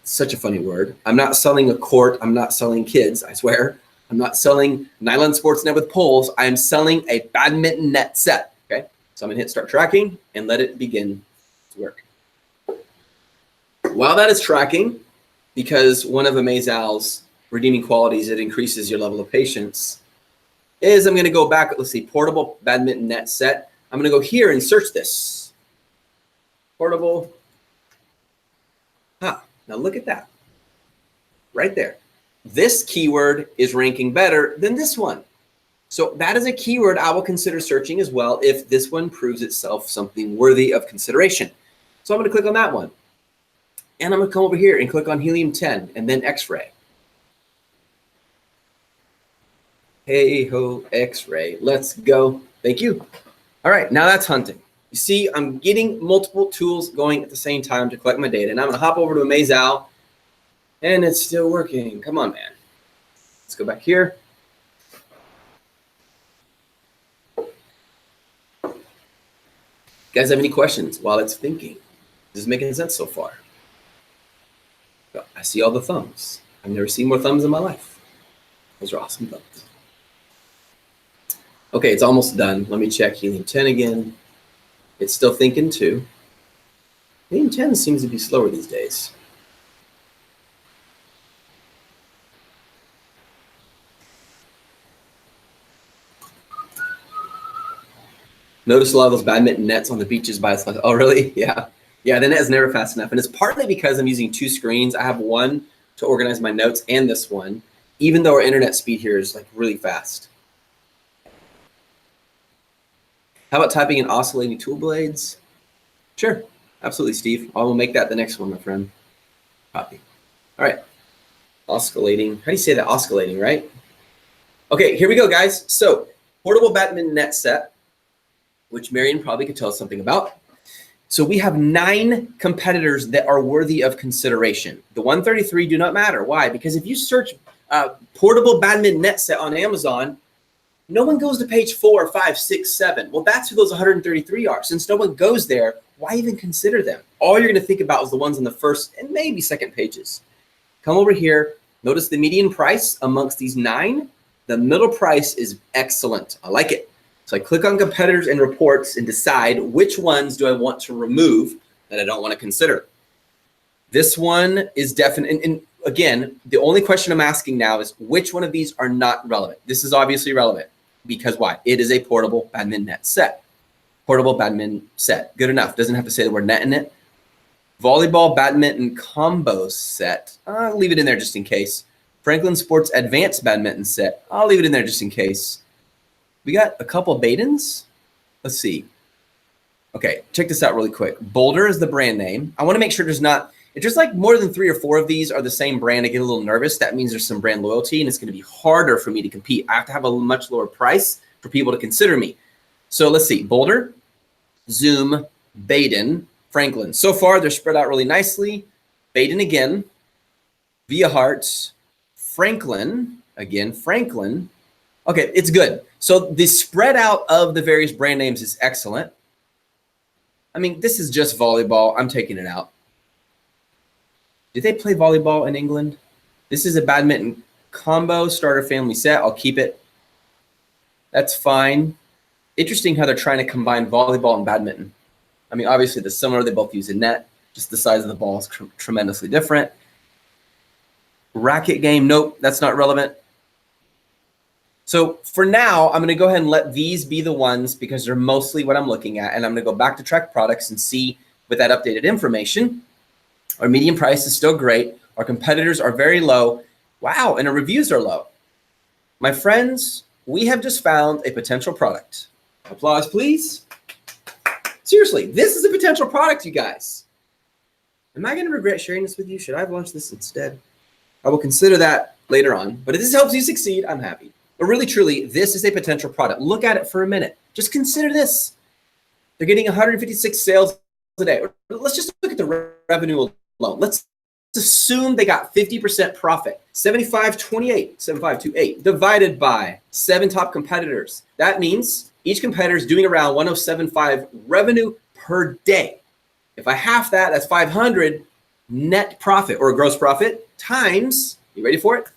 such a funny word. I'm not selling a court. I'm not selling kids, I swear. I'm not selling nylon sports net with poles. I am selling a badminton net set, okay? So I'm gonna hit start tracking and let it begin to work. While that is tracking, because one of AmazeOwl's redeeming qualities, it increases your level of patience, is I'm gonna go back, let's see, portable badminton net set. I'm gonna go here and search this. Portable. Now look at that, right there. This keyword is ranking better than this one. So that is a keyword I will consider searching as well if this one proves itself something worthy of consideration. So I'm gonna click on that one. And I'm gonna come over here and click on helium-10 and then X-ray. Hey ho, X-ray, let's go. Thank you. All right, now that's hunting. You see, I'm getting multiple tools going at the same time to collect my data. And I'm gonna hop over to AmazeOwl and it's still working. Come on, man. Let's go back here. You guys have any questions while it's thinking? Is this making sense so far? I see all the thumbs. I've never seen more thumbs in my life. Those are awesome thumbs. Okay, it's almost done. Let me check helium-10 again. It's still thinking too. Helium-10 seems to be slower these days. Notice a lot of those badminton nets on the beaches by itself. Oh, really? Yeah. Yeah, the net is never fast enough. And it's partly because I'm using two screens. I have one to organize my notes and this one, even though our internet speed here is like really fast. How about typing in oscillating tool blades? Sure, absolutely, Steve. I will make that the next one, my friend. Copy. All right, oscillating. How do you say that? Oscillating, right? Okay, here we go, guys. So, portable badminton net set, which Marion probably could tell us something about. So we have 9 competitors that are worthy of consideration. The 133 do not matter. Why? Because if you search portable badminton net set on Amazon, no one goes to page 4, 5, 6, 7. Well, that's who those 133 are. Since no one goes there, why even consider them? All you're going to think about is the ones on the first and maybe second pages. Come over here. Notice the median price amongst these 9. The middle price is excellent. I like it. So I click on competitors and reports and decide which ones do I want to remove that I don't want to consider. This one is definite. And again, the only question I'm asking now is which one of these are not relevant? This is obviously relevant. Because why? It is a portable badminton net set. Portable badminton set. Good enough. Doesn't have to say the word net in it. Volleyball badminton combo set. I'll leave it in there just in case. Franklin Sports Advanced Badminton set. I'll leave it in there just in case. We got a couple of Badens. Let's see. Okay, check this out really quick. Boulder is the brand name. I want to make sure there's not, if there's like more than 3 or 4 of these are the same brand, I get a little nervous. That means there's some brand loyalty and it's going to be harder for me to compete. I have to have a much lower price for people to consider me. So let's see, Boulder, Zoom, Baden, Franklin. So far, they're spread out really nicely. Baden again, Via Hearts, Franklin, again, Franklin. Okay, it's good. So the spread out of the various brand names is excellent. I mean, this is just volleyball. I'm taking it out. Did they play volleyball in England? This is a badminton combo starter family set. I'll keep it. That's fine. Interesting how they're trying to combine volleyball and badminton. I mean, obviously they're similar. They both use a net. Just the size of the ball is tremendously different. Racket game. Nope, that's not relevant. So for now, I'm going to go ahead and let these be the ones because they're mostly what I'm looking at. And I'm going to go back to track products and see with that updated information. Our median price is still great. Our competitors are very low. Wow, and our reviews are low. My friends, we have just found a potential product. Applause, please. Seriously, this is a potential product, you guys. Am I going to regret sharing this with you? Should I have launched this instead? I will consider that later on. But if this helps you succeed, I'm happy. But really, truly, this is a potential product. Look at it for a minute. Just consider this. They're getting 156 sales a day. Let's just look at the revenue alone. Let's assume they got 50% profit. 75-28, 75-28, divided by 7 top competitors. That means each competitor is doing around 107.5 revenue per day. If I half that, that's 500. net profit or gross profit times, you ready for it?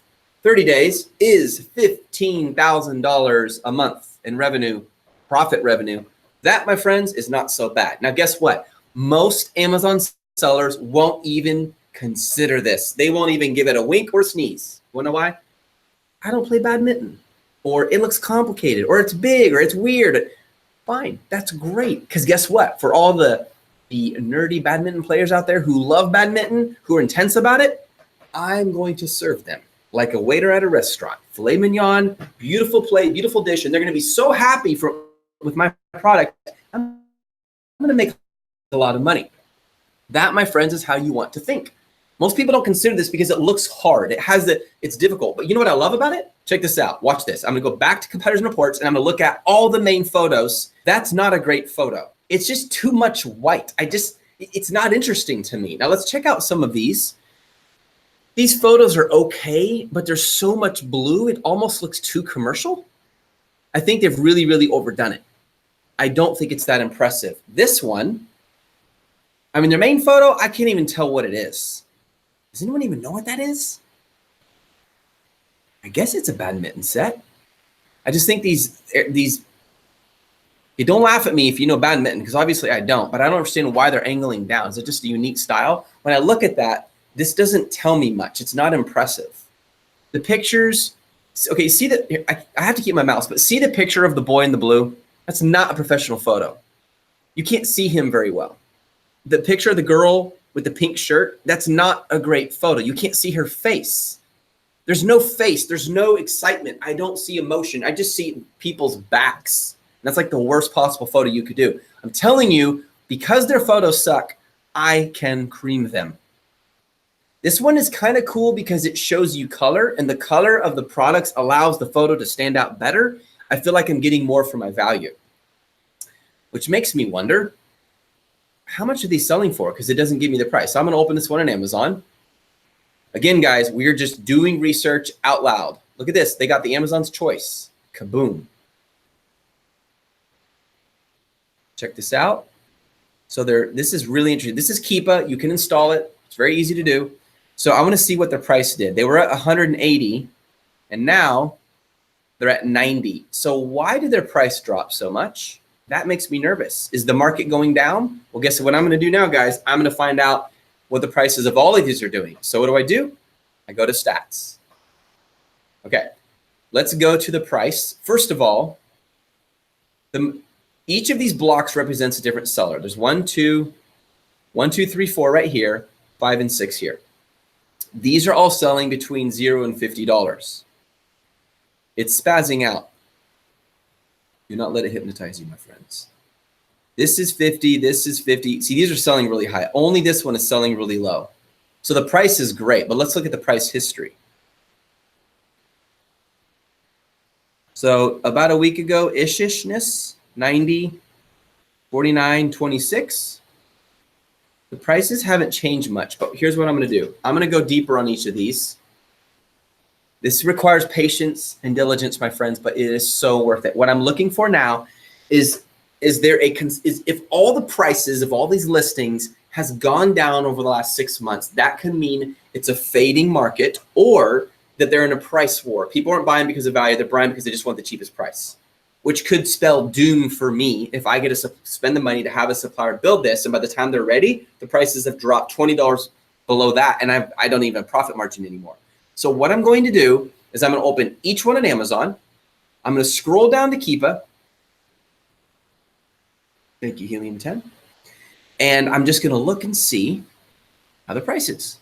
30 days is $15,000 a month in revenue, profit revenue. That, my friends, is not so bad. Now, guess what? Most Amazon sellers won't even consider this. They won't even give it a wink or sneeze. You wanna know why? I don't play badminton, or it looks complicated, or it's big, or it's weird. Fine, that's great. Because guess what? For all the nerdy badminton players out there who love badminton, who are intense about it, I'm going to serve them like a waiter at a restaurant. Filet mignon, beautiful plate, beautiful dish, and they're gonna be so happy with my product. I'm gonna make a lot of money. That, my friends, is how you want to think. Most people don't consider this because it looks hard. It's difficult. But you know what I love about it? Check this out. Watch this. I'm gonna go back to competitors and reports and I'm gonna look at all the main photos. That's not a great photo. It's just too much white. It's not interesting to me. Now let's check out some of these. These photos are okay, but there's so much blue, it almost looks too commercial. I think they've really, really overdone it. I don't think it's that impressive. This one, I mean, their main photo, I can't even tell what it is. Does anyone even know what that is? I guess it's a badminton set. I just think these, you don't laugh at me if you know badminton, because obviously I don't, but I don't understand why they're angling down. Is it just a unique style? When I look at that, this doesn't tell me much. It's not impressive. The pictures, okay, see that, I have to keep my mouse, but see the picture of the boy in the blue? That's not a professional photo. You can't see him very well. The picture of the girl with the pink shirt, that's not a great photo. You can't see her face. There's no face, there's no excitement. I don't see emotion. I just see people's backs. And that's like the worst possible photo you could do. I'm telling you, because their photos suck, I can cream them. This one is kind of cool because it shows you color, and the color of the products allows the photo to stand out better. I feel like I'm getting more for my value, which makes me wonder, how much are these selling for? Because it doesn't give me the price. So I'm gonna open this one on Amazon. Again, guys, we're just doing research out loud. Look at this, they got the Amazon's Choice, kaboom. Check this out. So this is really interesting. This is Keepa, you can install it. It's very easy to do. So I want to see what the price did. They were at 180 and now they're at 90. So why did their price drop so much? That makes me nervous. Is the market going down? Well, guess what I'm going to do now, guys? I'm going to find out what the prices of all of these are doing. So what do? I go to stats. Okay, let's go to the price. First of all, each of these blocks represents a different seller. There's 1, 2, 3, 4 right here, 5 and 6 here. These are all selling between $0 and $50. It's spazzing out. Do not let it hypnotize you, my friends. This is 50, this is 50. See, these are selling really high. Only this one is selling really low. So the price is great, but let's look at the price history. So about a week ago, ishness, 90, 49, 26. The prices haven't changed much, but here's what I'm going to do. I'm going to go deeper on each of these. This requires patience and diligence, my friends, but it is so worth it. What I'm looking for now is if all the prices of all these listings has gone down over the last 6 months, that can mean it's a fading market or that they're in a price war. People aren't buying because of value, they're buying because they just want the cheapest price, which could spell doom for me if I get to spend the money to have a supplier build this, and by the time they're ready, the prices have dropped $20 below that, and I don't even have profit margin anymore. So what I'm going to do is I'm going to open each one on Amazon. I'm going to scroll down to Keepa. Thank you, Helium 10. And I'm just going to look and see how the price is.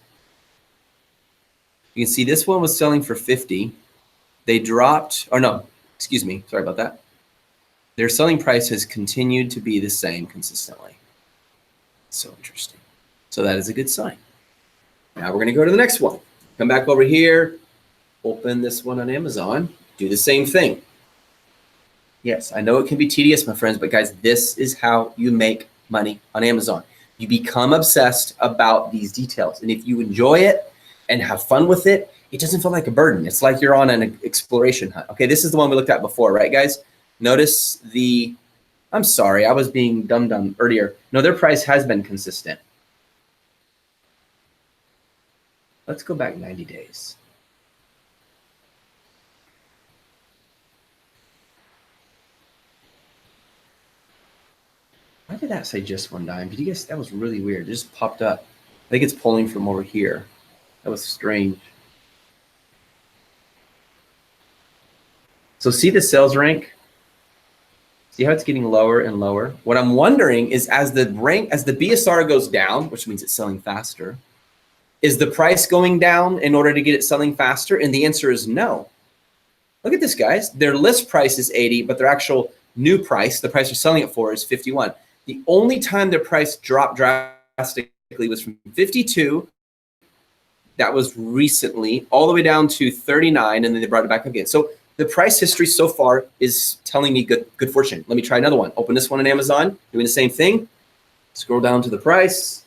You can see this one was selling for 50. They dropped, or no, excuse me, sorry about that. Their selling price has continued to be the same consistently. So interesting. So that is a good sign. Now we're going to go to the next one. Come back over here, open this one on Amazon, do the same thing. Yes, I know it can be tedious, my friends, but guys, this is how you make money on Amazon. You become obsessed about these details. And if you enjoy it and have fun with it, it doesn't feel like a burden. It's like you're on an exploration hunt. Okay, this is the one we looked at before, right, guys? Notice I'm sorry, I was being dumb earlier. No, their price has been consistent. Let's go back 90 days. Why did that say just one dime? Did you guys, that was really weird. It just popped up. I think it's pulling from over here. That was strange. So see the sales rank? See how it's getting lower and lower? What I'm wondering is as the BSR goes down, which means it's selling faster, is the price going down in order to get it selling faster? And the answer is no. Look at this, guys. Their list price is 80, but their actual new price, the price they're selling it for, is 51. The only time their price dropped drastically was from 52, that was recently, all the way down to 39, and then they brought it back again. So the price history so far is telling me good fortune. Let me try another one. Open this one on Amazon, doing the same thing. Scroll down to the price.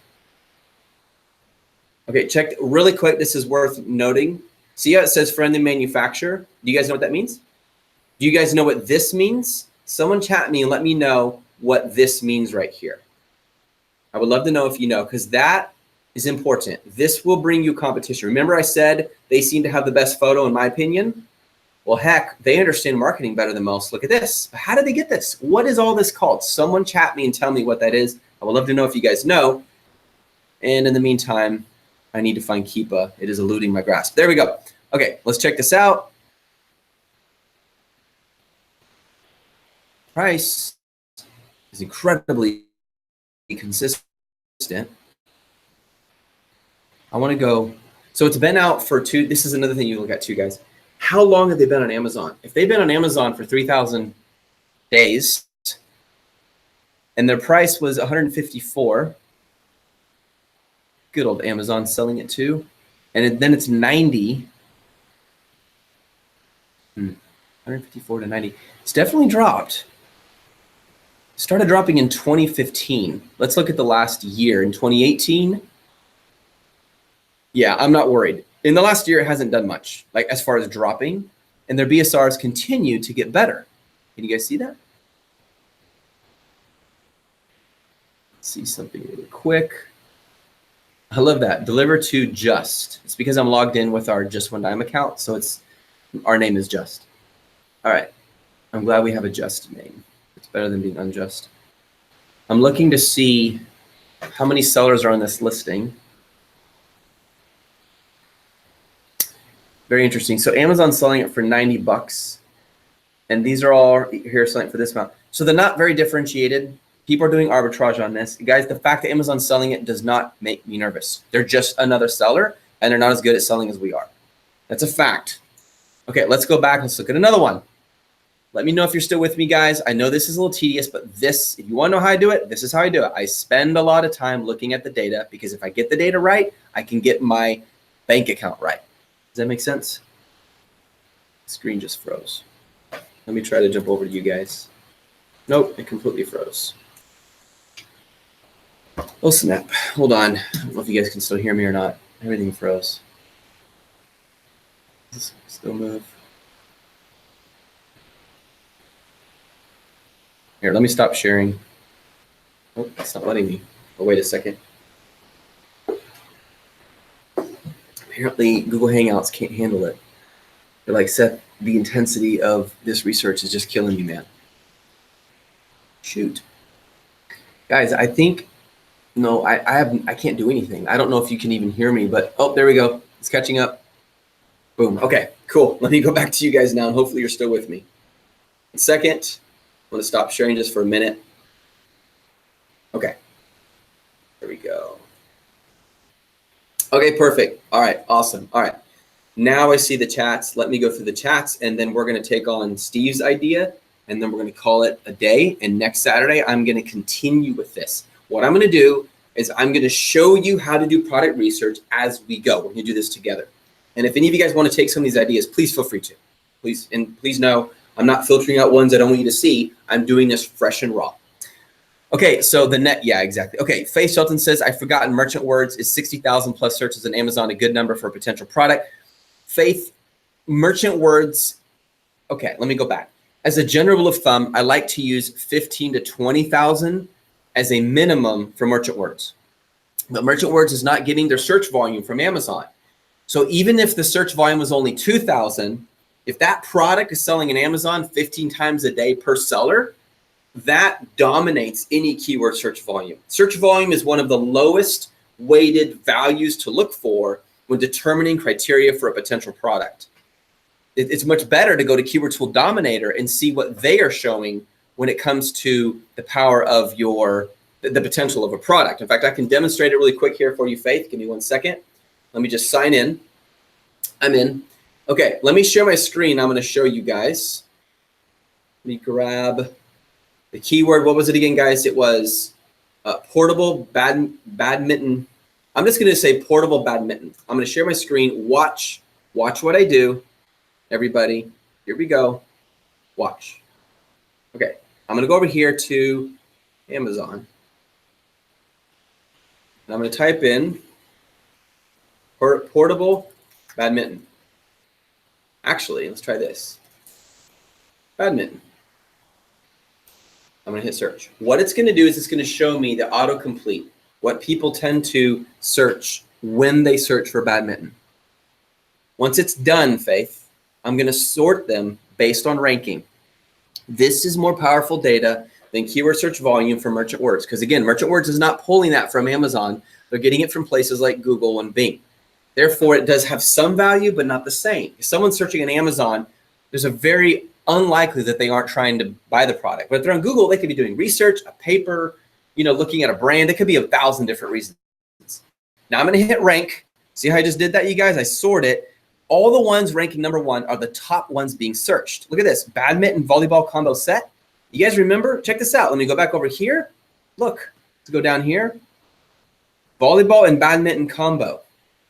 Okay, check really quick. This is worth noting. See how it says friendly manufacturer? Do you guys know what that means? Do you guys know what this means? Someone chat me and let me know what this means right here. I would love to know if you know, because that is important. This will bring you competition. Remember I said they seem to have the best photo in my opinion? Well, heck, they understand marketing better than most. Look at this. How did they get this? What is all this called? Someone chat me and tell me what that is. I would love to know if you guys know. And in the meantime, I need to find Keepa. It is eluding my grasp. There we go. Okay, let's check this out. Price is incredibly consistent. I want to go. So it's been out for this is another thing you look at too, guys. How long have they been on Amazon? If they've been on Amazon for 3,000 days and their price was 154, good old Amazon selling it too, and then it's 90, 154 to 90. It's definitely dropped. Started dropping in 2015. Let's look at the last year. In 2018, yeah, I'm not worried. In the last year, it hasn't done much, like as far as dropping, and their BSRs continue to get better. Can you guys see that? Let's see something really quick. I love that. Deliver to Just. It's because I'm logged in with our Just One Dime account, so our name is Just. All right. I'm glad we have a Just name. It's better than being unjust. I'm looking to see how many sellers are on this listing. Very interesting. So Amazon's selling it for 90 bucks. And these are all here selling it for this amount. So they're not very differentiated. People are doing arbitrage on this. Guys, the fact that Amazon's selling it does not make me nervous. They're just another seller, and they're not as good at selling as we are. That's a fact. Okay, let's go back. Let's look at another one. Let me know if you're still with me, guys. I know this is a little tedious, but this, if you want to know how I do it, this is how I do it. I spend a lot of time looking at the data, because if I get the data right, I can get my bank account right. Does that make sense? The screen just froze. Let me try to jump over to you guys. Nope, it completely froze. Oh, snap. Hold on. I don't know if you guys can still hear me or not. Everything froze. Still move. Here, let me stop sharing. Oh, it's not letting me. Oh, wait a second. Apparently, Google Hangouts can't handle it. They're like, Seth, the intensity of this research is just killing me, man. Shoot. Guys, I think, no, I can't do anything. I don't know if you can even hear me, but, oh, there we go. It's catching up. Boom. Okay, cool. Let me go back to you guys now, and hopefully you're still with me. Second, I'm going to stop sharing just for a minute. Okay. There we go. Okay, perfect. All right, awesome. All right. Now I see the chats. Let me go through the chats, and then we're going to take on Steve's idea, and then we're going to call it a day. And next Saturday, I'm going to continue with this. What I'm going to do is I'm going to show you how to do product research as we go. We're going to do this together. And if any of you guys want to take some of these ideas, please feel free to. Please, and please know I'm not filtering out ones I don't want you to see. I'm doing this fresh and raw. Okay, so the net, yeah, exactly. Okay, Faith Shelton says, I've forgotten merchant words. Is 60,000 plus searches on Amazon a good number for a potential product? Faith, merchant words, okay, let me go back. As a general rule of thumb, I like to use 15 to 20,000 as a minimum for merchant words. But merchant words is not getting their search volume from Amazon. So even if the search volume was only 2,000, if that product is selling in Amazon 15 times a day per seller, that dominates any keyword search volume. Search volume is one of the lowest weighted values to look for when determining criteria for a potential product. It's much better to go to Keyword Tool Dominator and see what they are showing when it comes to the power of the potential of a product. In fact, I can demonstrate it really quick here for you, Faith. Give me 1 second. Let me just sign in. I'm in. Okay, let me share my screen. I'm going to show you guys. Let me grab the keyword. What was it again, guys? It was portable badminton. I'm just going to say portable badminton. I'm going to share my screen. Watch what I do. Everybody, here we go. Watch. Okay, I'm going to go over here to Amazon. And I'm going to type in portable badminton. Actually, let's try this. Badminton. I'm going to hit search. What it's going to do is it's going to show me the autocomplete, what people tend to search when they search for badminton. Once it's done, Faith, I'm going to sort them based on ranking. This is more powerful data than keyword search volume for merchant words. Because again, merchant words is not pulling that from Amazon. They're getting it from places like Google and Bing. Therefore, it does have some value, but not the same. If someone's searching on Amazon, there's a very unlikely that they aren't trying to buy the product. But if they're on Google, they could be doing research, a paper, looking at a brand. It could be 1,000 different reasons. Now I'm going to hit rank. See how I just did that, you guys? I sort it. All the ones ranking #1 are the top ones being searched. Look at this, badminton volleyball combo set. You guys remember? Check this out. Let me go back over here. Look, let's go down here. Volleyball and badminton combo.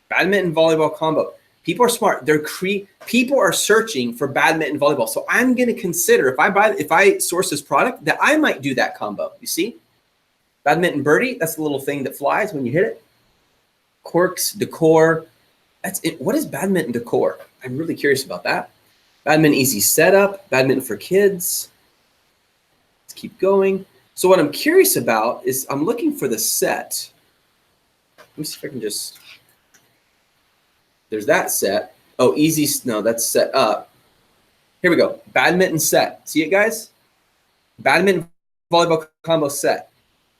Badminton volleyball combo. People are smart. People are searching for badminton volleyball. So I'm going to consider if I source this product that I might do that combo. You see? Badminton birdie, that's the little thing that flies when you hit it. Quirks, decor. That's it. What is badminton decor? I'm really curious about that. Badminton easy setup, badminton for kids. Let's keep going. So what I'm curious about is I'm looking for the set. Let me see if I can just, there's that set. Oh, easy, no, that's set up. Here we go, badminton set. See it, guys? Badminton volleyball combo set.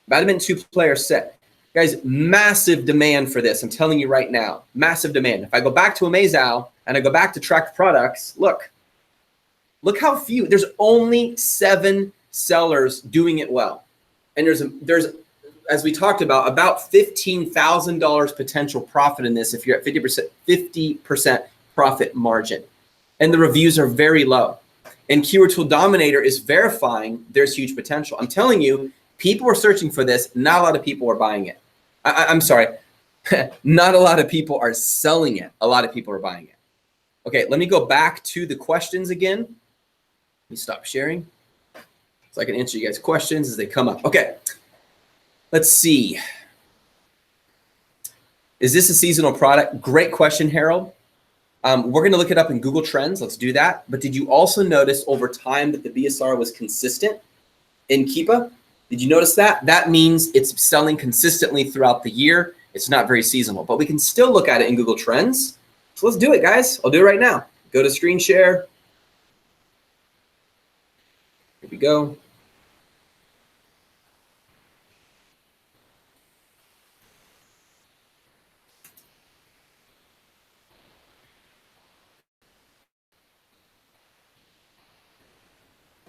Badminton 2-player set. Guys, massive demand for this. I'm telling you right now, massive demand. If I go back to AmazeOwl and I go back to tracked products, look how few. There's only 7 sellers doing it well, and there's as we talked about $15,000 potential profit in this if you're at 50% profit margin, and the reviews are very low. And Keyword Tool Dominator is verifying there's huge potential. I'm telling you, people are searching for this. Not a lot of people are buying it. I'm sorry, not a lot of people are selling it. A lot of people are buying it. Okay, let me go back to the questions again. Let me stop sharing so I can answer you guys' questions as they come up. Okay, let's see. Is this a seasonal product? Great question, Harold. We're going to look it up in Google Trends. Let's do that. But did you also notice over time that the BSR was consistent in Keepa? Did you notice that? That means it's selling consistently throughout the year. It's not very seasonal, but we can still look at it in Google Trends. So let's do it, guys. I'll do it right now. Go to screen share. Here we go.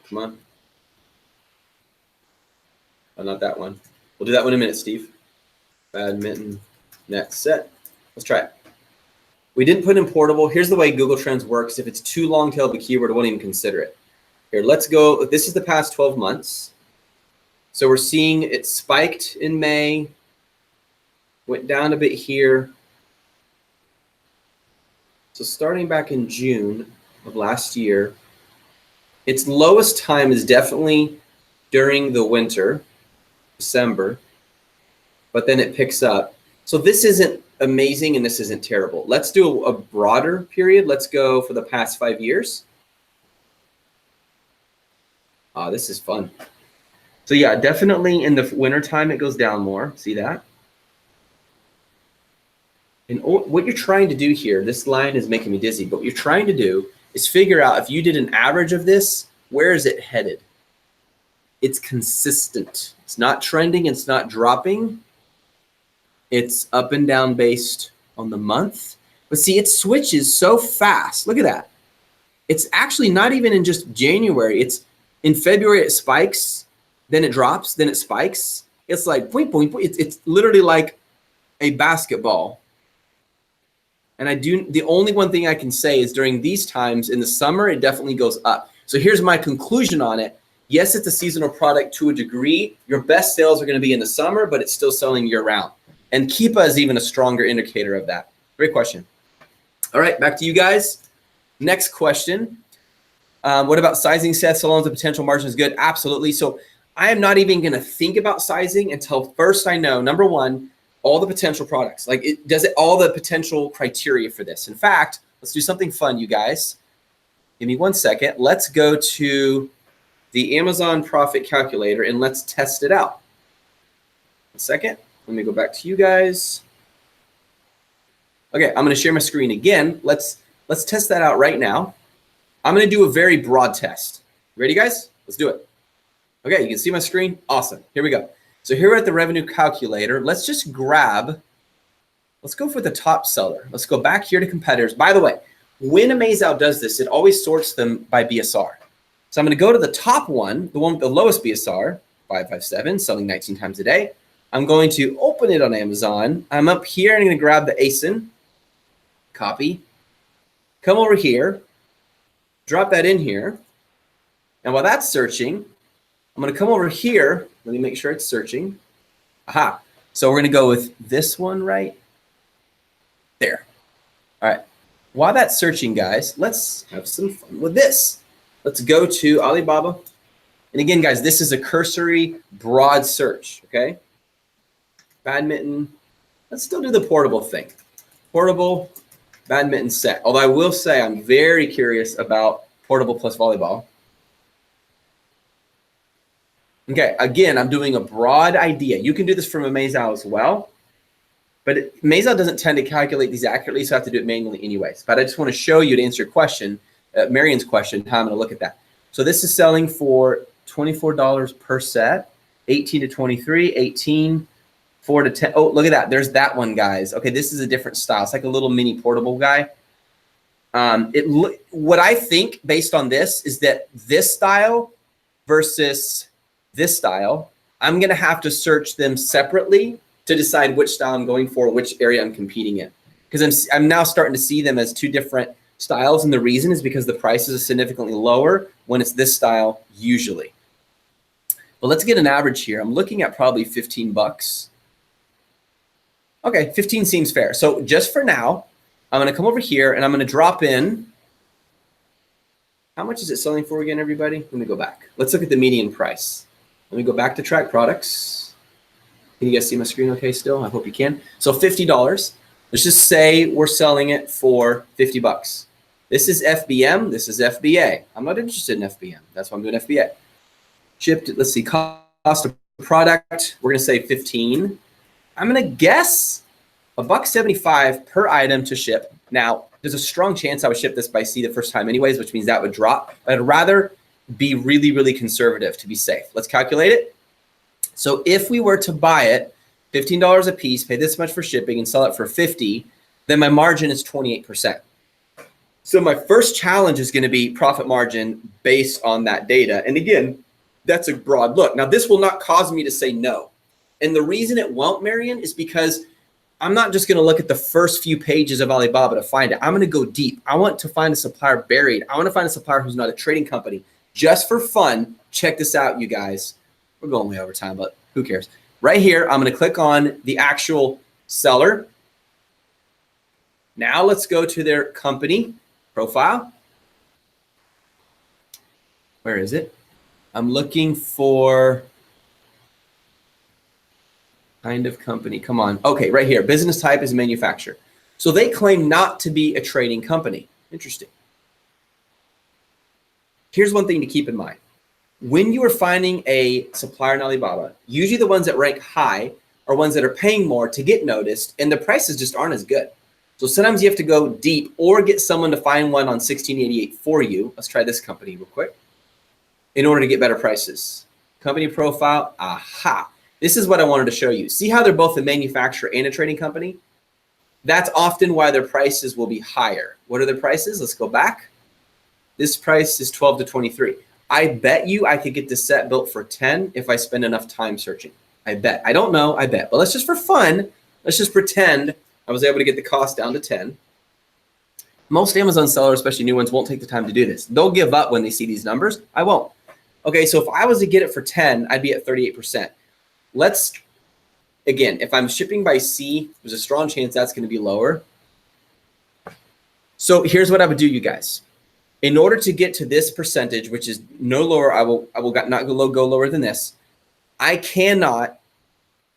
Come on. Oh, not that one. We'll do that one in a minute, Steve. Badminton, next set. Let's try it. We didn't put in portable. Here's the way Google Trends works. If it's too long tail of a keyword, I won't even consider it. Here, let's go. This is the past 12 months. So we're seeing it spiked in May, went down a bit here. So starting back in June of last year, its lowest time is definitely during the winter, December, but then it picks up. So this isn't amazing and this isn't terrible. Let's do a broader period. Let's go for the past 5 years. This is fun. So yeah, definitely in the winter time it goes down more. See that? And what you're trying to do here, this line is making me dizzy, but what you're trying to do is figure out if you did an average of this, where is it headed? It's consistent. It's not trending. It's not dropping. It's up and down based on the month. But see, it switches so fast. Look at that. It's actually not even in just January. It's in February, it spikes, then it drops, then it spikes. It's like boing, boing, boing. It's literally like a basketball. And the only one thing I can say is during these times in the summer, it definitely goes up. So here's my conclusion on it. Yes, it's a seasonal product to a degree. Your best sales are going to be in the summer, but it's still selling year round. And Keepa is even a stronger indicator of that. Great question. All right, back to you guys. Next question. What about sizing, Seth? So long as the potential margin is good? Absolutely. So I am not even going to think about sizing until first I know, number one, all the potential products. Like, does it all the potential criteria for this? In fact, let's do something fun, you guys. Give me 1 second. Let's go to the Amazon profit calculator and let's test it out. 1 second. Let me go back to you guys. Okay, I'm going to share my screen again. Let's test that out right now. I'm going to do a very broad test. Ready, guys? Let's do it. Okay, you can see my screen. Awesome. Here we go. So here we're at the revenue calculator. Let's just let's go for the top seller. Let's go back here to competitors. By the way, when AmazeOwl does this, it always sorts them by BSR. So I'm going to go to the top one, the one with the lowest BSR, 557, selling 19 times a day. I'm going to open it on Amazon. I'm up here and I'm going to grab the ASIN, copy, come over here, drop that in here. And while that's searching, I'm going to come over here. Let me make sure it's searching. Aha. So we're going to go with this one right there. All right. While that's searching, guys, let's have some fun with this. Let's go to Alibaba. And again, guys, this is a cursory, broad search, okay? Badminton. Let's still do the portable thing. Portable badminton set. Although I will say I'm very curious about portable plus volleyball. Okay, again, I'm doing a broad idea. You can do this from AmazeOwl as well, but AmazeOwl doesn't tend to calculate these accurately, so I have to do it manually anyways. But I just want to show you to answer your question, Marion's question, how I'm going to look at that. So this is selling for $24 per set, 18 to 23, 18, 4 to 10. Oh, look at that. There's that one, guys. Okay, this is a different style. It's like a little mini portable guy. What I think based on this is that this style versus this style, I'm going to have to search them separately to decide which style I'm going for, which area I'm competing in. Because I'm now starting to see them as two different styles. And the reason is because the prices are significantly lower when it's this style usually. But let's get an average here. I'm looking at probably 15 bucks. Okay, 15 seems fair. So just for now, I'm going to come over here and I'm going to drop in. How much is it selling for again, everybody? Let me go back. Let's look at the median price. Let me go back to track products. Can you guys see my screen okay still? I hope you can. So $50. Let's just say we're selling it for 50 bucks. This is FBM. This is FBA. I'm not interested in FBM. That's why I'm doing FBA. Shipped, let's see, cost of product. We're going to say 15. I'm going to guess $1.75 per item to ship. Now, there's a strong chance I would ship this by sea the first time anyways, which means that would drop. I'd rather be really, really conservative to be safe. Let's calculate it. So if we were to buy it, $15 a piece, pay this much for shipping and sell it for 50, then my margin is 28%. So my first challenge is going to be profit margin based on that data. And again, that's a broad look. Now, this will not cause me to say no. And the reason it won't, Marion, is because I'm not just going to look at the first few pages of Alibaba to find it. I'm going to go deep. I want to find a supplier buried. I want to find a supplier who's not a trading company. Just for fun, check this out, you guys. We're going way over time, but who cares? Right here, I'm going to click on the actual seller. Now let's go to their company profile. Where is it? I'm looking for kind of company. Come on. Okay, right here. Business type is manufacturer. So they claim not to be a trading company. Interesting. Here's one thing to keep in mind. When you are finding a supplier in Alibaba, usually the ones that rank high are ones that are paying more to get noticed, and the prices just aren't as good. So sometimes you have to go deep or get someone to find one on 1688 for you. Let's try this company real quick in order to get better prices. Company profile, aha. This is what I wanted to show you. See how they're both a manufacturer and a trading company? That's often why their prices will be higher. What are their prices? Let's go back. This price is 12 to 23. I bet you I could get this set built for 10 if I spend enough time searching. I bet. I don't know. I bet. But let's just for fun, let's just pretend I was able to get the cost down to 10. Most Amazon sellers, especially new ones, won't take the time to do this. They'll give up when they see these numbers. I won't. Okay, so if I was to get it for 10, I'd be at 38%. Let's, again, if I'm shipping by sea, there's a strong chance that's going to be lower. So here's what I would do, you guys. In order to get to this percentage, which is no lower, I will not go lower than this. I cannot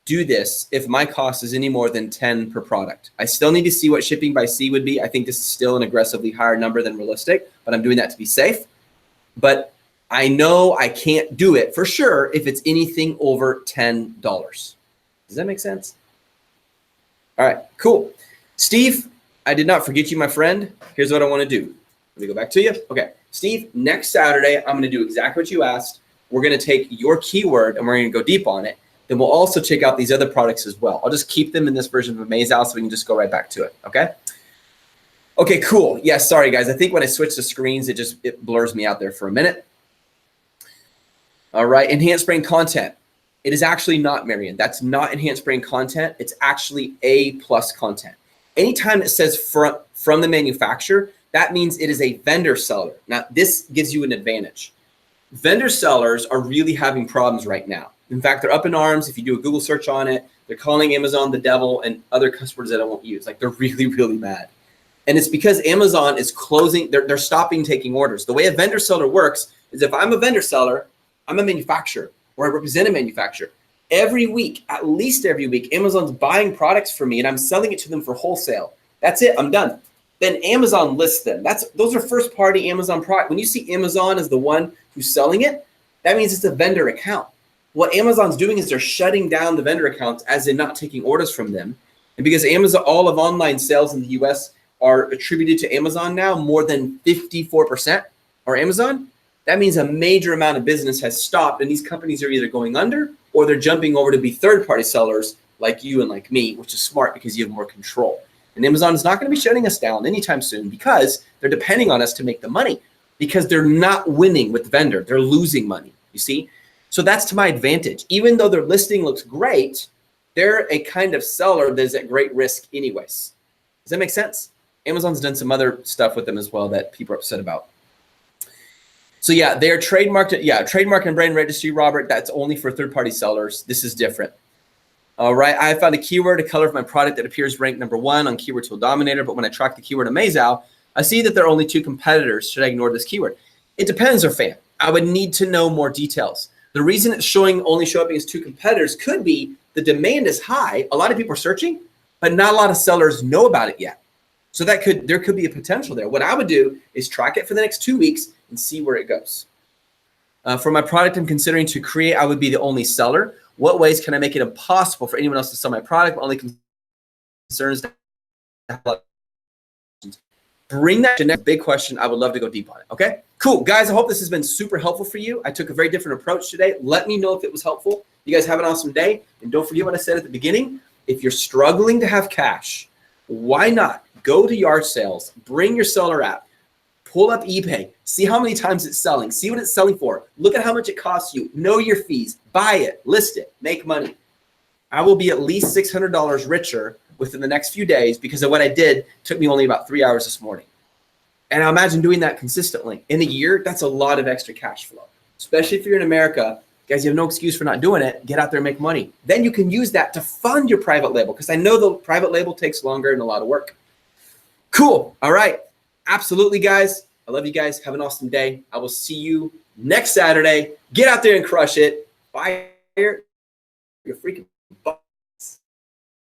do this if my cost is any more than 10 per product. I still need to see what shipping by sea would be. I think this is still an aggressively higher number than realistic, but I'm doing that to be safe. But I know I can't do it for sure if it's anything over $10. Does that make sense? All right, cool. Steve, I did not forget you, my friend. Here's what I want to do. Let me go back to you. Okay, Steve, next Saturday, I'm going to do exactly what you asked. We're going to take your keyword and we're going to go deep on it. Then we'll also check out these other products as well. I'll just keep them in this version of AmazeOwl so we can just go right back to it, okay? Okay, cool. Yeah, sorry, guys. I think when I switch the screens, it blurs me out there for a minute. All right, enhanced brain content. It is actually not, Marion. That's not enhanced brain content. It's actually A+ content. Anytime it says from the manufacturer, that means it is a vendor seller. Now, this gives you an advantage. Vendor sellers are really having problems right now. In fact, they're up in arms. If you do a Google search on it, they're calling Amazon the devil and other cuss words that I won't use. Like, they're really, really mad. And it's because Amazon is closing, they're stopping taking orders. The way a vendor seller works is if I'm a vendor seller, I'm a manufacturer or I represent a manufacturer. Every week, at least every week, Amazon's buying products for me and I'm selling it to them for wholesale. That's it, I'm done. Then Amazon lists them. Those are first party Amazon product. When you see Amazon as the one who's selling it, that means it's a vendor account. What Amazon's doing is they're shutting down the vendor accounts as in not taking orders from them. And because Amazon, all of online sales in the US are attributed to Amazon now, more than 54% are Amazon, that means a major amount of business has stopped and these companies are either going under or they're jumping over to be third-party sellers like you and like me, which is smart because you have more control. And Amazon is not going to be shutting us down anytime soon because they're depending on us to make the money because they're not winning with the vendor. They're losing money, you see? So that's to my advantage. Even though their listing looks great, they're a kind of seller that's at great risk anyways. Does that make sense? Amazon's done some other stuff with them as well that people are upset about. So yeah, they're trademarked. Yeah, trademark and brand registry, Robert, that's only for third-party sellers. This is different. All right, I found a keyword, a color of my product that appears ranked #1 on Keyword Tool Dominator, but when I track the keyword AmazeOwl, I see that there are only 2 competitors. Should I ignore this keyword? It depends, Orfan. I would need to know more details. The reason it's only showing as 2 competitors could be the demand is high. A lot of people are searching, but not a lot of sellers know about it yet. So there could be a potential there. What I would do is track it for the next 2 weeks and see where it goes. For my product I'm considering to create, I would be the only seller. What ways can I make it impossible for anyone else to sell my product? My only concern is bring that to the next big question. I would love to go deep on it. Okay, cool. Guys, I hope this has been super helpful for you. I took a very different approach today. Let me know if it was helpful. You guys have an awesome day. And don't forget what I said at the beginning. If you're struggling to have cash, why not go to yard sales, bring your seller app, pull up eBay, see how many times it's selling, see what it's selling for, look at how much it costs you, know your fees, buy it, list it, make money. I will be at least $600 richer within the next few days because of what I did. Took me only about 3 hours this morning. And I imagine doing that consistently. In a year, that's a lot of extra cash flow, especially if you're in America. Guys, you have no excuse for not doing it. Get out there and make money. Then you can use that to fund your private label because I know the private label takes longer and a lot of work. Cool. All right. Absolutely, guys. I love you guys. Have an awesome day. I will see you next Saturday. Get out there and crush it. Fire your freaking